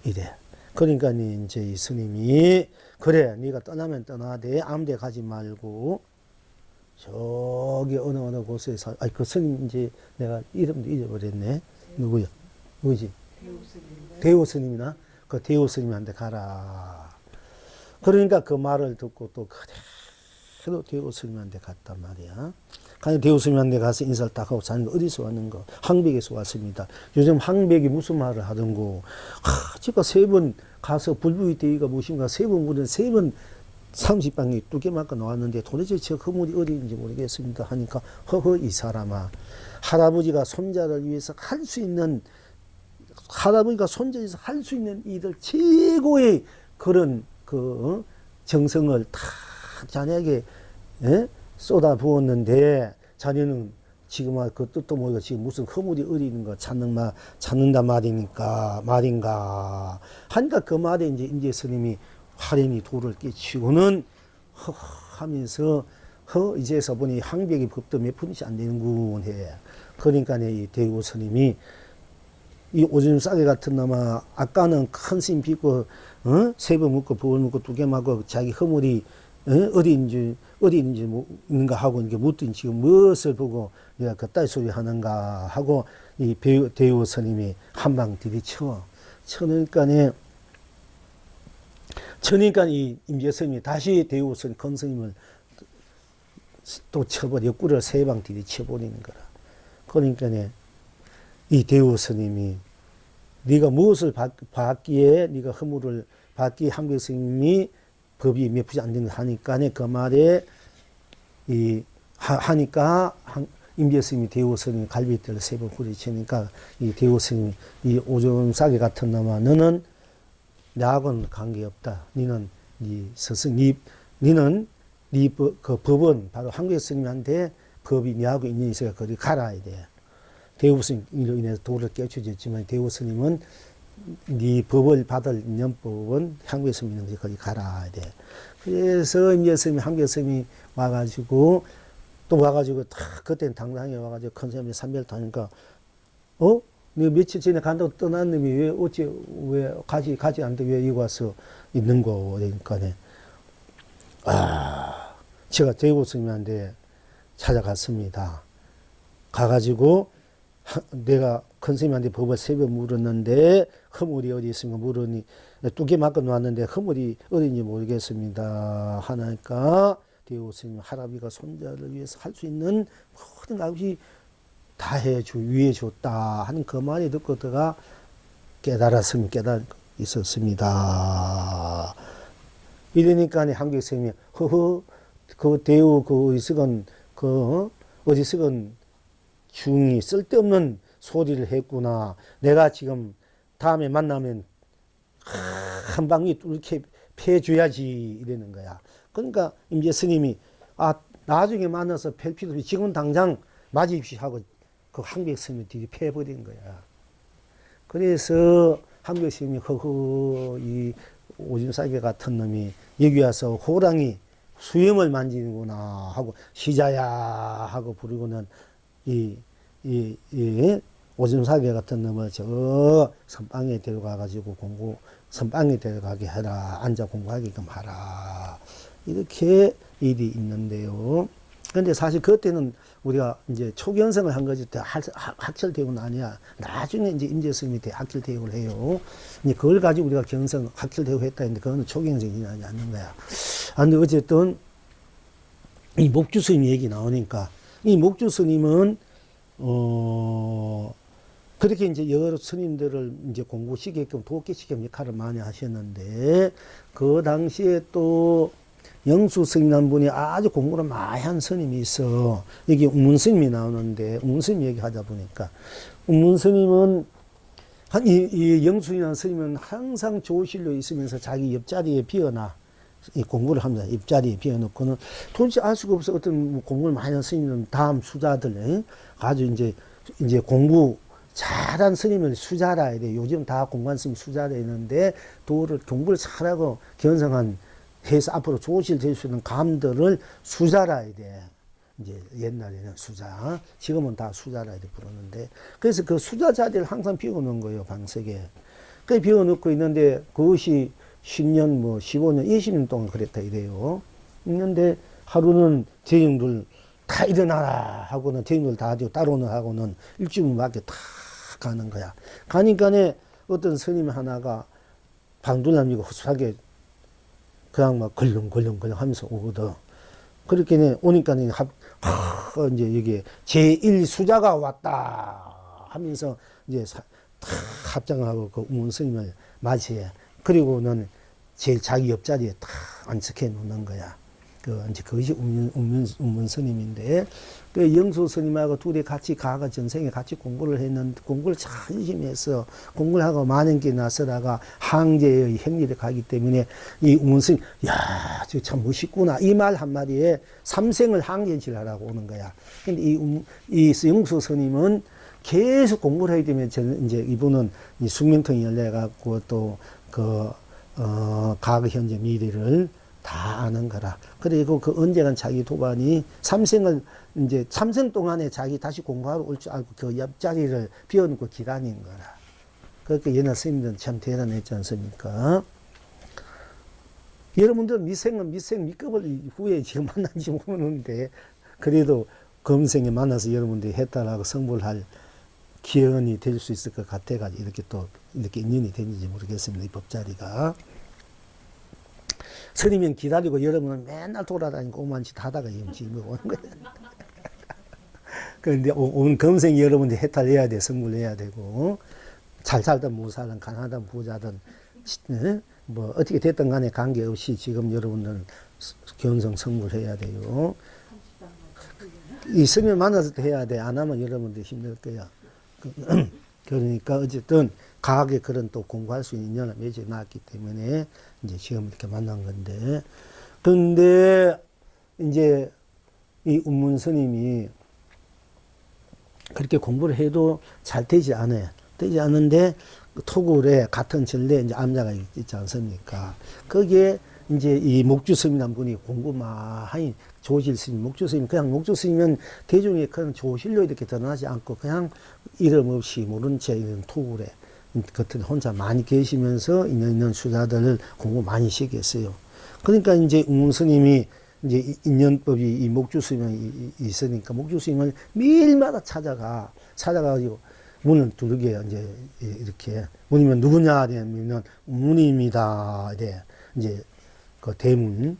이래. 그러니까 이제 이 스님이 그래 네가 떠나면 떠나되 아무 데 가지 말고 저기 어느 곳에 그 스님 이제 내가 이름도 잊어버렸네. 누구야? 누구지? 대호 스님이나 그 대호 스님한테 가라. 그러니까 그 말을 듣고 또 그대로 대호 스님한테 갔단 말이야. 대호 스님한테 가서 인사를 딱 하고 자는 어디서 왔는가? 항백에서 왔습니다. 요즘 항백이 무슨 말을 하던고. 제가 3번 가서 불부의 대의가 무엇인가 3번 물은 3번 30방에 두 개 맞고 나왔는데 도대체 저 허물이 어디인지 모르겠습니다 하니까 허허 이 사람아 할아버지가 손자를 위해서 할 수 있는 할아버지가 손자에서 할 수 있는 일을 최고의 그런 정성을 다 자네에게 쏟아 부었는데 자네는 지금 그 뜻도 모르고 지금 무슨 허물이 어리는 거 찾는다 말인가 하니까 그 말에 이제 임재 스님이 화련히 도를 깨치고는 하면서 이제서 보니 항백의 법도 몇 푼이 안 되는군 해. 그러니까 이 대우 스님이 이 오줌 싸개 같은 놈아 아까는 큰 스님 빚고 세번 묻고 벌 묻고 두개 맞고 자기 허물이 어디 있는지 있는가 하고 이게 묻더니 지금 무엇을 보고 내가 그따위 소리 하는가 하고 이 대우 스님이 한방 쳐니까 이 임재 스님이 다시 대우 스님 큰 스님을 또 옆구리를 세 방 들이쳐버리는 거라. 그러니까 이 대우 스님이 네가 무엇을 받기에 네가 허물을 받기에 한백 스님이 법이 몇 푼이 안 되는 거 하니까 그 말에 하니까 임재 스님이 대우 스님이 갈비뼈를 세 번 후리치니까 이 대우 스님이 이 오줌 싸개 같은 놈아 너는 나하고는 관계없다. 니는 네 스승 니는 그 법은 바로 한국 스님한테 법이 니하고 있는 이세가 거기 갈아야 돼. 대우 스님으로 인해서 도를 깨쳐줬지만 대우 스님은 네 법을 받을 인연법은 한국 스님 있는 거기 갈아야 돼. 그래서 이제 스님이 한국 스님이 와가지고 그때는 당당히 와가지고 큰 스님이 삼별 타니까 너 며칠 전에 간다고 떠난 놈이 왜 가지 않는데 왜 이거 와서 있는 거 그러니까네. 제가 대우 스님한테 찾아갔습니다. 가가지고 내가 큰 스님한테 법을 세 번 물었는데 허물이 어디 있습니까? 물으니 두개 맞고 놨는데 허물이 어딘지 모르겠습니다. 하니까 대우 스님 할아비가 손자를 위해서 할 수 있는 모든 아버지 다 위해 줬다 하는 그 말이 듣고 내가 깨달아 있었습니다. 이러니까 한국 스님이 그 대우 어디서건 중이 쓸데없는 소리를 했구나. 내가 지금 다음에 만나면 한 방이 이렇게 패줘야지 이러는 거야. 그러니까 임재 스님이 나중에 만나서 팰 필요 없이 지금 당장 맞으십시오 하고 그 한국 스님이 패버린 거야. 그래서 한국 스님이 이 오줌 싸개 같은 놈이 여기 와서 호랑이 수염을 만지는구나 하고 시자야 하고 부르고는 이 오줌 싸개 같은 놈을 저 선방에 데려가가지고 선방에 데려가게 해라. 앉아 공부하게끔 하라. 이렇게 일이 있는데요. 근데 사실 그때는 우리가 이제 초견성을 한 거지, 학철대우는 아니야. 나중에 이제 임재 스님이 학철대우를 해요. 이제 그걸 가지고 우리가 학철대우 했다 했는데, 그거는 초견성이 아니지 않는 거야. 근데 어쨌든, 이 목주 스님 얘기 나오니까, 이 목주 스님은, 그렇게 이제 여러 스님들을 이제 공부시키게끔 도끼시키는 역할을 많이 하셨는데, 그 당시에 또, 영수 스님 한 분이 아주 공부를 많이 한 스님이 있어. 여기 운문 스님이 나오는데, 운문 스님 얘기하다 보니까, 운문 스님은, 이 영수이라는 스님은 항상 조실로 있으면서 자기 옆자리에 비어놔. 이 공부를 합니다. 옆자리에 비어놓고는 도대체 알 수가 없어. 어떤 공부를 많이 한 스님은 다음 수자들, 아주 이제 공부 잘한 스님을 수자라 해야 돼. 요즘 다 공부한 스님 수자라 했는데, 공부를 잘하고 견성한 해서 앞으로 조실 될 수 있는 감들을 수자라 해야 돼. 이제 옛날에는 수자, 지금은 다 수자라 이렇게 부르는데, 그래서 그 수자 자리를 항상 비워놓은 거예요, 방석에. 그 비워놓고 있는데, 그것이 10년, 15년, 20년 동안 그랬다 이래요. 있는데, 하루는 대중들 다 일어나라 하고는, 대중들 다 따로는 하고는 일주일 밖에 다 가는 거야. 가니까네 어떤 스님 하나가 방도 남기고 허술하게 그냥 막 걸렁걸렁 하면서 오거든. 그렇게 오니까는 이제 이게 제1수자가 왔다 하면서 이제 합장하고 그 우문 스님을 맞이해. 그리고는 제일 자기 옆자리에 탁 안착해 놓는 거야. 이제 그것이 운문 스님인데, 그 영수 스님하고 둘이 같이 가가 전생에 같이 공부를 했는데, 공부를 잘 열심히 해서, 공부를 하고 만연기 나서다가 항제의 행리를 가기 때문에, 이 운문 스님, 야, 저 참 멋있구나. 이 말 한마디에 삼생을 항제질 하라고 오는 거야. 근데 이 영수 스님은 계속 공부를 하게 되면, 이제 이분은 이 숙명통이 열려갖고 또, 과거, 현재, 미래를 다 아는 거라. 그리고 그 언젠간 자기 도반이 삼생을 이제 삼생 동안에 자기 다시 공부하러 올 줄 알고 그 옆자리를 비워놓고 기다린 거라. 그러니까 옛날 스님들은 참 대단했지 않습니까? 여러분들은 미생 미급을 후에 지금 만난지 모르는데, 그래도 금생에 만나서 여러분들이 했다라고 성불할 기원이 될 수 있을 것 같아가지고 이렇게 인연이 되는지 모르겠습니다. 이 법자리가. 스님은 기다리고 여러분은 맨날 돌아다니고 오만짓 하다가 지금 오는 거예요. 그런데 온 금생 여러분들이 해탈해야 돼. 성불해야 되고, 잘 살든 못 살든 가난하든 부자든 뭐 어떻게 됐든 간에 관계없이 지금 여러분들은 견성 성불해야 돼요. 이 스님 만나서 해야 돼. 안 하면 여러분들 힘들 거야. 그러니까 어쨌든 과학에 그런 또 공부할 수 있는 인연을 맺어놨기 때문에 이제 지금 이렇게 만난 건데, 근데 이제 이 운문 스님이 그렇게 공부를 해도 잘 되지 않아요. 되지 않는데 토굴에 같은 전례에 이제 암자가 있지 않습니까? 거기에 이제 이 목주 스님이라는 분이 공부 많이 조실 스님, 목주 스님, 그냥 목주 스님은 대중의 큰 조실로 이렇게 드러나지 않고 그냥 이름 없이 모른 채 이런 토굴에 겉에 혼자 많이 계시면서 있는 수자들을 공부 많이 시켰어요. 그러니까 이제 운문 스님이 이제 인연법이 이 목주 스님이 있으니까 목주 스님을 매일마다 찾아가지고 문을 두르게 이제 이렇게 문이면 누구냐 하면 운문입니다. 이제 그 대문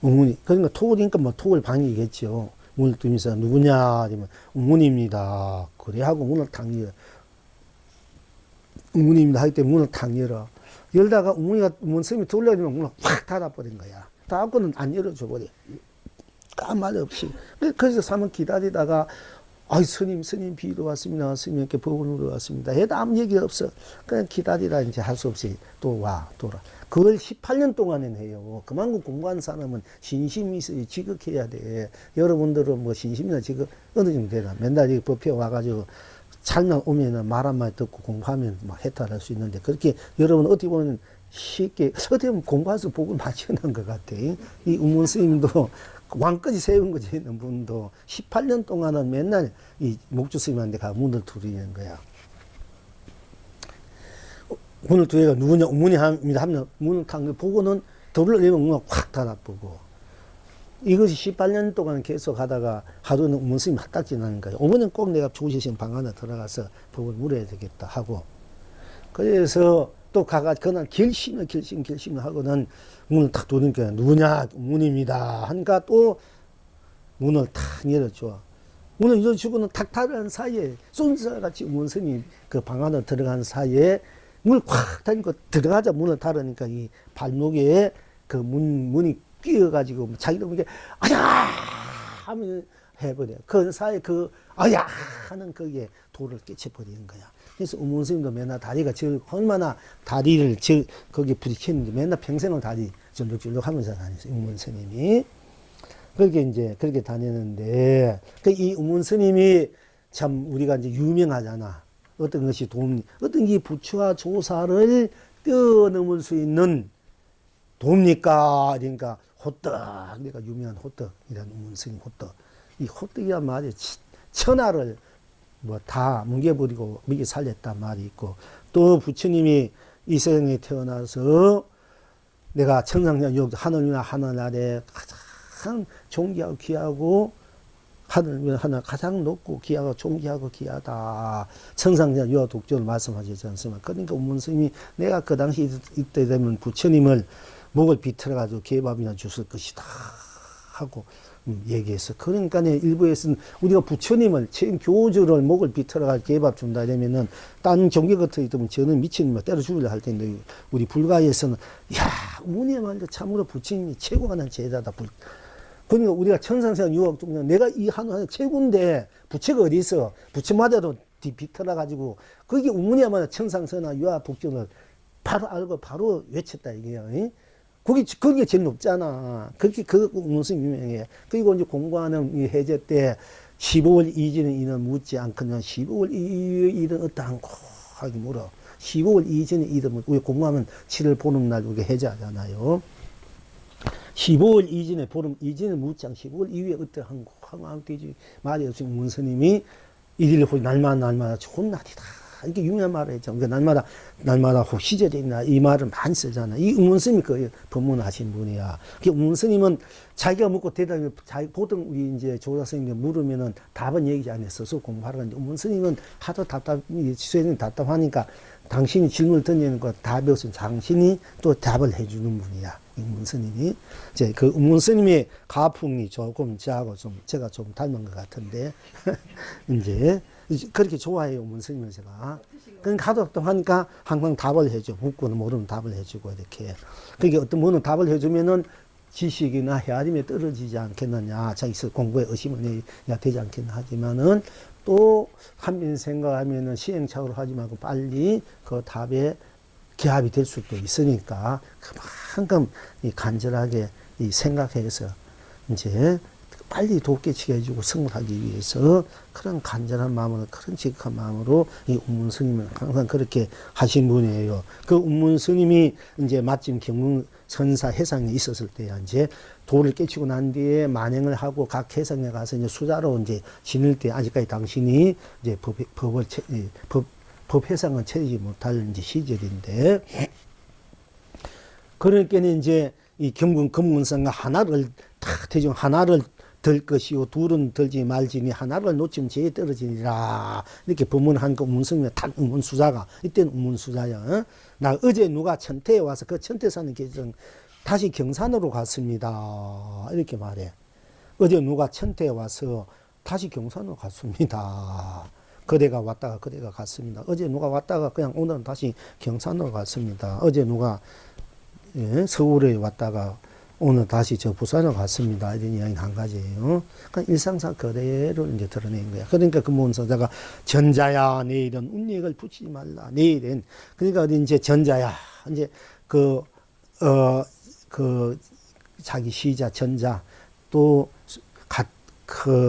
운문이 그러니까 토굴이니까 뭐 토굴 방이겠죠. 문을 두면서 누구냐 하면 운문입니다. 그래 하고 문을 탁 열어. 운문입니다 하기 때문에 문을 탁 열어. 열다가 운문 스님이 돌려주면 문을 확 닫아버린 거야. 닫고는 안 열어줘 버려. 아무 말 없이. 그래서 사람 기다리다가 스님 비로 왔습니다. 스님께 법을 물어 왔습니다. 해도 아무 얘기 없어. 그냥 기다리다 이제 할 수 없이 돌아. 그걸 18년 동안은 해요. 그만큼 공부한 사람은 신심이 있어야 지극해야 돼. 여러분들은 뭐 신심이나 지극 어느 정도 되나. 맨날 이 법회 와가지고 잘만 오면은 말 한마디 듣고 공부하면 막 해탈할 수 있는데, 그렇게 여러분 어떻게 보면 쉽게, 어떻게 보면 공부해서 복을 많이 얻는 것 같아. 이 운문 스님도 왕까지 세운 거지, 있는 분도 18년 동안은 맨날 이 목주 스님한테 가 문을 두드리는 거야. 문을 두드리가 누구냐, 운문이 합니다 하면 문을 탁 보고는 돌을 내면 문을 확 닫아보고. 이것이 18년 동안 계속 하다가 하루는 운문 스님이 핫딱지 나는 거야. 오늘은 꼭 내가 조실신 방 안에 들어가서 법을 물어야 되겠다 하고. 그래서 또 그날 결심을 하고는 문을 탁 두드리니까 누구냐, 운문입니다 하니까 또 문을 탁 열어줘. 문을 열어주고는 탁 닫은 사이에 쏜살같이 운문 스님이 그 방 안에 들어간 사이에 문을 콱 닫고 들어가자 문을 닫으니까 이 발목에 그 문이 끼어가지고 자기도 모르게 아야 하면 해버려. 그 사이에 아야 하는 거기에 돌을 끼쳐버리는 거야. 그래서 운문 스님도 맨날 다리가 얼마나 다리를 거기에 부딪히는지 맨날 평생을 다리 줄룩줄룩 하면서 다녔어요. 운문 스님이. 그렇게 다녔는데, 이 운문 스님이 참 우리가 이제 유명하잖아. 어떤 것이 어떤 게 부처와 조사를 뛰어넘을 수 있는 돕니까? 그러니까 호떡, 내가 유명한 호떡이라는 운문 스님 호떡. 이 호떡이란 말이 천하를 뭐 다 뭉개버리고 먹이 살렸단 말이 있고, 또 부처님이 이 세상에 태어나서 내가 천상천 육 하늘 위나 하늘 아래 가장 존귀하고 귀하고 하늘 위나 하늘 가장 높고 귀하고 존귀하고 귀하다. 천상천 유 독전을 말씀하시지 않습니까? 그러니까 운문 스님이 내가 그 당시 이때 되면 부처님을 목을 비틀어 가지고 개밥이나 줬을 것이다 하고 얘기했어. 그러니까 일부에서는 우리가 부처님을 교주를 목을 비틀어가 개밥 준다 이러면은 딴 종교 같은 있으면 저는 미친놈을 때려 죽이려 할 텐데 우리 불가에서는 야 우니야말로 참으로 부처님이 최고가 난 제자다. 그러니까 우리가 천상세상 유학 중에 내가 이 한화 최고인데 부처가 어디 있어? 부처마저도 비틀어 가지고 그게 우문이야말로 천상선화 유학 복종을 바로 알고 바로 외쳤다 이게요. 그게 제일 높잖아. 그렇게 그 무슨 유명해. 그리고 이제 공부하는 이 해제 때 15월 이전에 이는 묻지 않거든. 15월 이후에 일은 어떠한고 하기 물어. 15월 이전에 일은 우리 공부하면 7월 보름 날 우리가 해제하잖아요. 15월 이전에 보름 이전에 묻지 않고 15월 이후에 어떠한고 하고 아무 되지 말이 없이 문스님이 일일 후 날마다 좋은 날이다. 이렇게 유명한 말을 했죠. 그러니까 날마다 혹 시절이 있나 이 말을 많이 쓰잖아. 이 응문스님이 그 법문하신 분이야. 그 응문스님은 자기가 묻고 대답을 보통 우리 이제 조사생님 물으면은 답은 얘기 안 했어서 공부하러 갔는데 응문스님은 하도 수행이 답답하니까 당신이 질문을 던지는 거 답이 없으면 당신이 또 답을 해주는 분이야. 응문스님이 이제 그 응문스님의 가풍이 조금 제가 좀 닮은 것 같은데 이제 그렇게 좋아해요, 문스님을 제가. 그러니까 하도 하니까 항상 답을 해줘. 묻고는 모르면 답을 해주고, 이렇게. 그게 어떤 분은 답을 해주면은 지식이나 헤아림에 떨어지지 않겠느냐. 자기 공부에 의심을 내야 되지 않겠나 하지만은 또 한편 생각하면은 시행착오로 하지 말고 빨리 그 답에 기합이 될 수도 있으니까 그만큼 간절하게 생각해서 이제 빨리 돕게치게 해주고 성불하기 위해서 그런 간절한 마음으로 그런 지극한 마음으로 이 운문 스님은 항상 그렇게 하신 분이에요. 그 운문 스님이 이제 마침 경문 선사 해상에 있었을 때 이제 도를 깨치고 난 뒤에 만행을 하고 각 해상에 가서 이제 수자로 이제 지낼 때 아직까지 당신이 이제 법 해상을 채우지 못할 이제 시절인데 그러니까 이제 이 금문선가 하나를 탁 대중 하나를 들 것이요 둘은 들지 말지니 하나를 놓치면 죄에 떨어지니라 이렇게 법문한 그 문성의 탁 문수자가 이때는 문수자야. 어? 나 어제 누가 천태에 와서 그 천태 사는 계정 다시 경산으로 갔습니다 이렇게 말해. 어제 누가 천태에 와서 다시 경산으로 갔습니다. 그대가 왔다가 그대가 갔습니다. 어제 누가 왔다가 그냥 오늘은 다시 경산으로 갔습니다. 어제 누가 서울에 왔다가 오늘 다시 저 부산으로 갔습니다. 이런 이야기는 한 가지예요. 그러니까 일상상 그대로 이제 드러낸 거야. 그러니까 그 문서자가 전자야, 내일은 운력을 붙이지 말라. 내일은. 그러니까 이제 전자야. 이제 자기 시자, 전자, 또,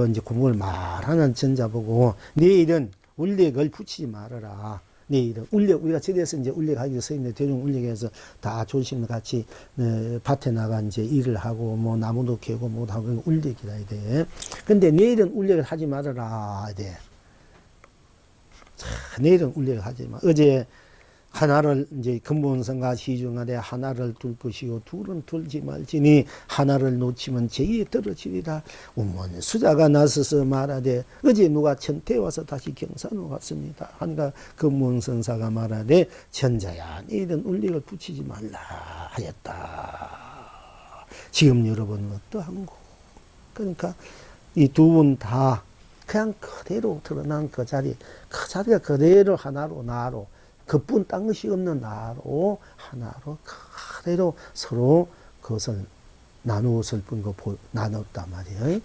이제 공부를 말하는 전자 보고, 내일은 운력을 붙이지 말아라. 내일은 울력 우리가 저에서 이제 울력하기로 서 있는데 대중 울력에서 다 조심을 같이 밭에 나가 이제 일을 하고 뭐 나무도 캐고 뭐 하고 울력이라 해야 돼. 근데 내일은 울력을 하지 말아라 돼. 내일은 울력을 하지 마. 어제 하나를 이제 근본성과 시중하되 하나를 둘 것이요 둘은 둘지 말지니 하나를 놓치면 죄에 떨어지리라. 우문 수자가 나서서 말하되 어제 누가 천태에 와서 다시 경산으로 갔습니다 하니까 근본성사가 말하되 천자야 내일은 울력을 붙이지 말라 하였다. 지금 여러분은 어떠한고? 그러니까 이 두 분 다 그냥 그대로 드러난 그 자리가 그대로 하나로 나로 그뿐 딴 것이 없는 나로 하나로 그대로 서로 그것을 나누었을 뿐이고 나눴단 말이에요.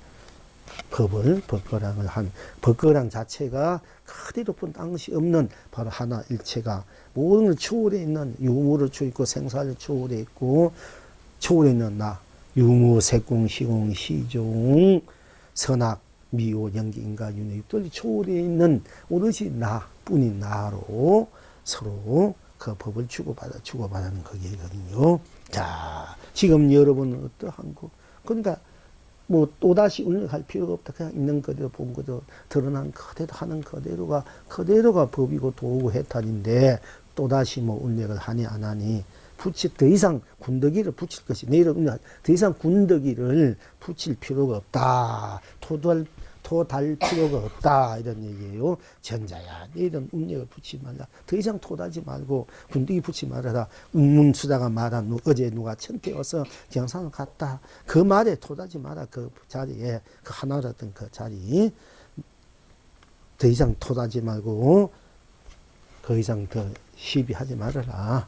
법거랑을 한 법거랑 자체가 그대로 뿐 딴 것이 없는 바로 하나 일체가 모든 걸 초월해 있는 유무를 초있고 생사를 초월해 있고 초월해 있는 나 유무 색공 시공 시종 선악 미호 연기 인가 윤회 육돌이 초월해 있는 오롯이 나뿐인 나로 서로 그 법을 주고받는 거기거든요. 자, 지금 여러분은 어떠한고? 그러니까 뭐 또다시 울력할 필요가 없다. 그냥 있는 그대로 본 그대로 드러난 그대로 하는 그대로가 법이고 도구 해탈인데 또다시 뭐 울력을 하니 안 하니 더 이상 군더기를 붙일 것이 내일은 더 이상 군더기를 붙일 필요가 없다. 토달 필요가 없다 이런 얘기예요. 전자야 이런 운력을 붙이지 말라. 더 이상 토달지 말고 군더기 붙이지 말아라. 운문수다가 말한 어제 누가 천태어서 경산을 갔다. 그 말에 토달지 마라. 그 자리에 그 하나라던 그 자리 더 이상 토달지 말고 더 이상 더 시비하지 말아라.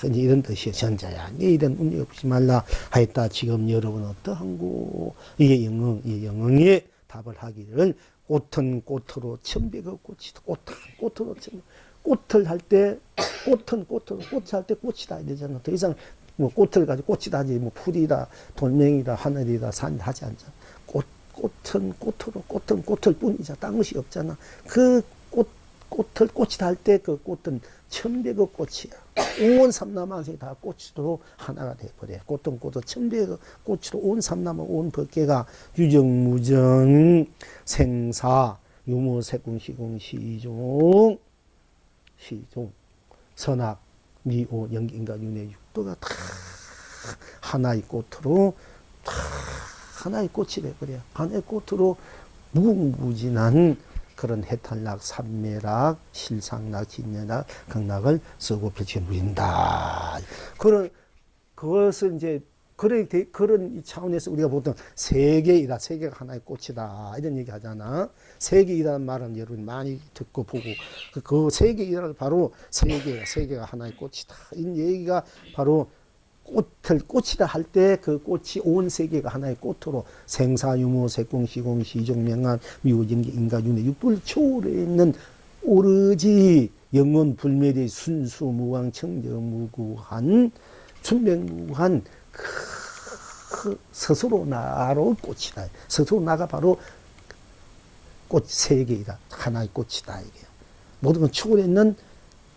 이제 이런 뜻이에요. 전자야. 네 이런 운력 없이 말라 하였다. 지금 여러분 어떠한고? 이게 영응, 이 영응의 답을 하기를 꽃은 꽃으로 천백의 꽃이다. 꽃으로 천 꽃을 할 때 꽃은 꽃으로 꽃이 할 때 꽃이다 이러잖아. 더 이상 뭐 꽃을 가지고 꽃이다 하지 뭐 풀이다 돌멩이다 하늘이다 산이다 하지 않잖아. 꽃은 꽃으로 꽃은 꽃을 뿐이자 딴 것이 없잖아. 그 꽃을 꽃이다 할 때 그 꽃은 천백의 꽃이야. 온 삼남한세 다 꽃으로 하나가 돼버려. 꽃은 꽃은 천백의 꽃으로 온 삼남한 온 법계가 유정무정 생사 유무세궁시궁 시종 선악 미오 영기인가 윤회 육도가 다 하나의 꽃으로 다 하나의 꽃이 돼버려. 하나의 꽃으로 무궁무진한 그런 해탈락, 삼매락, 실상락, 진여락, 극락을 쓰고 펼쳐 누린다. 그것을 이제, 그런 이 차원에서 우리가 보통 세계이다, 세계가 하나의 꽃이다, 이런 얘기 하잖아. 세계이라는 말은 여러분 많이 듣고 보고, 그 세계이라는 바로 세계가 하나의 꽃이다. 이 얘기가 바로 꽃이라 할 때 그 꽃이 온 세계가 하나의 꽃으로 생사유무 색공시공 시종명한 미우정기 인가윤회 육불 초월에 있는 오로지 영원 불멸의 순수무왕 청정무구한 순명무구한 그 스스로 나로 꽃이다. 스스로 나가 바로 꽃 세계이다. 하나의 꽃이다. 이게 모든 건 초월에 있는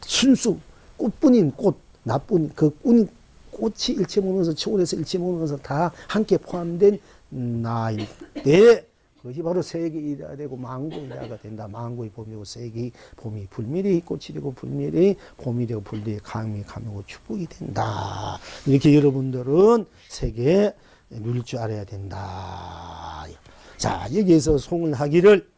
순수 꽃뿐인 꽃 나뿐인 그 꽃이 일체 모르면서 초월해서 일체 모르면서 다 함께 포함된 나일 때 그것이 바로 세계이라 되고 망고이라가 된다. 망고의 봄이고 세계의 봄이 불멸의 꽃이 되고 불멸의 봄이 되고 불멸의 감이 감이고 축복이 된다. 이렇게 여러분들은 세계에 누릴 줄 알아야 된다. 자, 여기에서 송을 하기를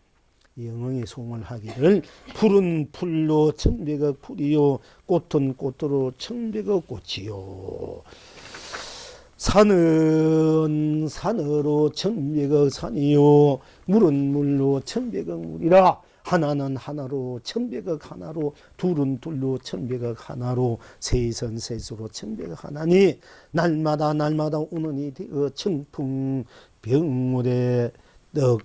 영흥의 송을 하기를 푸른 풀로 천백의 풀이요 꽃은 꽃으로 천백의 꽃이요 산은 산으로 천백의 산이요 물은 물로 천백의 물이라 하나는 하나로 천백의 하나로 둘은 둘로 떡백의 하나로 세선 세수로 천백의 하나니 날마다 오는 이 청풍 병물에 떡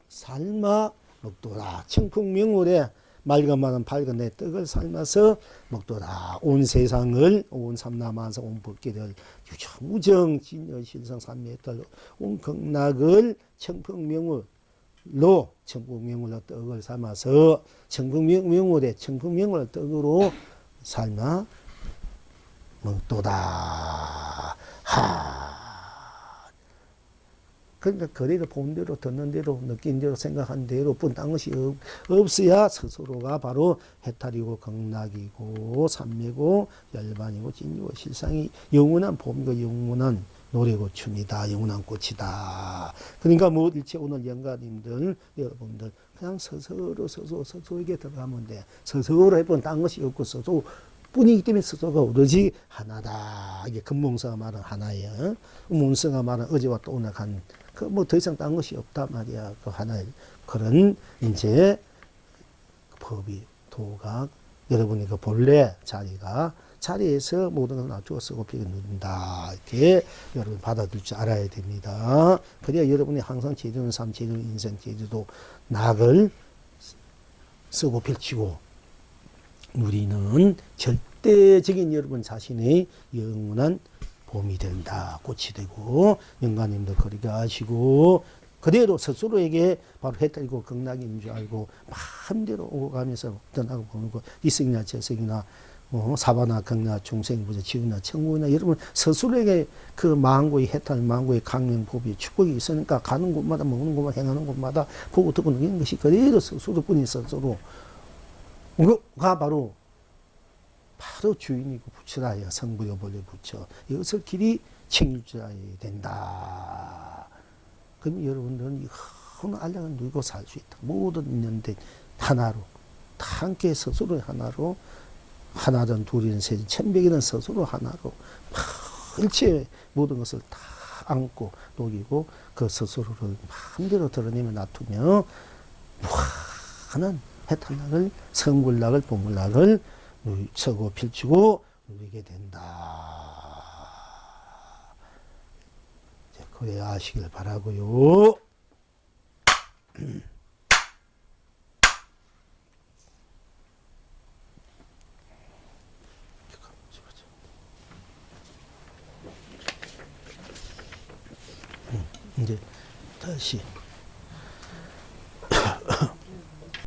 삶아 먹도다. 청풍명월에 맑은마는 밝은 내 떡을 삶아서 먹도다. 온 세상을 온 삼남한사 온 법계를 유정무정 진여실성 삼매들 온 극락을 청풍명월로 떡을 삶아서 청풍명월에 청풍명월 떡으로 삶아 먹도다. 그러니까 그대로 본 대로 듣는 대로 느낀 대로 생각한 대로 뿐딴 것이 없어야 스스로가 바로 해탈이고 극락이고 삼매고 열반이고 진리고 실상이 영원한 봄이고 영원한 노래고 춤이다. 영원한 꽃이다. 그러니까 뭐 일체 오늘 영가님들 여러분들 그냥 서서에게 들어가면 돼. 서서로 해본 딴 것이 없고 서서 뿐이기 때문에 스스로가 오로지 하나다. 이게 금몽서가 말은 하나예요. 문서가 말은 어제와 또 오늘 간 그 뭐 더 이상 딴 것이 없다 말이야. 그 하나의 그런 이제 법이 도각 여러분이 그 본래 자리에서 모든 걸 놔두고 쓰고 피게 누린다. 이렇게 여러분 받아들일 줄 알아야 됩니다. 그래야 여러분이 항상 제주는 삶, 제주는 인생, 제주도 낙을 쓰고 펼치고 누리는 절대적인 여러분 자신의 영원한 봄이 된다. 꽃이 되고 영가님도 그렇게 하시고 그대로 스스로에게 바로 해탈이고 극락인 줄 알고 마음대로 오고 가면서 떠나고 보는 거 이승이나 저승이나 사바나 극락 중생부자 지구나 천국이나 여러분 스스로에게 그 망고의 해탈 망고의 강명법이 축복이 있으니까 가는 곳마다 먹는 곳마다 행하는 곳마다 보고 듣고 느끼는 것이 그대로 스스로뿐인 스스로가 바로 주인이고 부처라야 성부여 본래 부처 이것을 길이 챙겨줘야 된다. 그럼 여러분들은 이 큰 알약을 누리고 살 수 있다. 모든 인연들 하나로 다 함께 스스로 하나로 하나든 둘이든 셋이든 천백이든 스스로 하나로 일체의 모든 것을 다 안고 녹이고 그 스스로를 마음대로 드러내며 놔두며 무한한 해탈락을 성불락을 보물락을 서고 필치고 누리게 된다. 그래야 하시길 바라고요. 이제 다시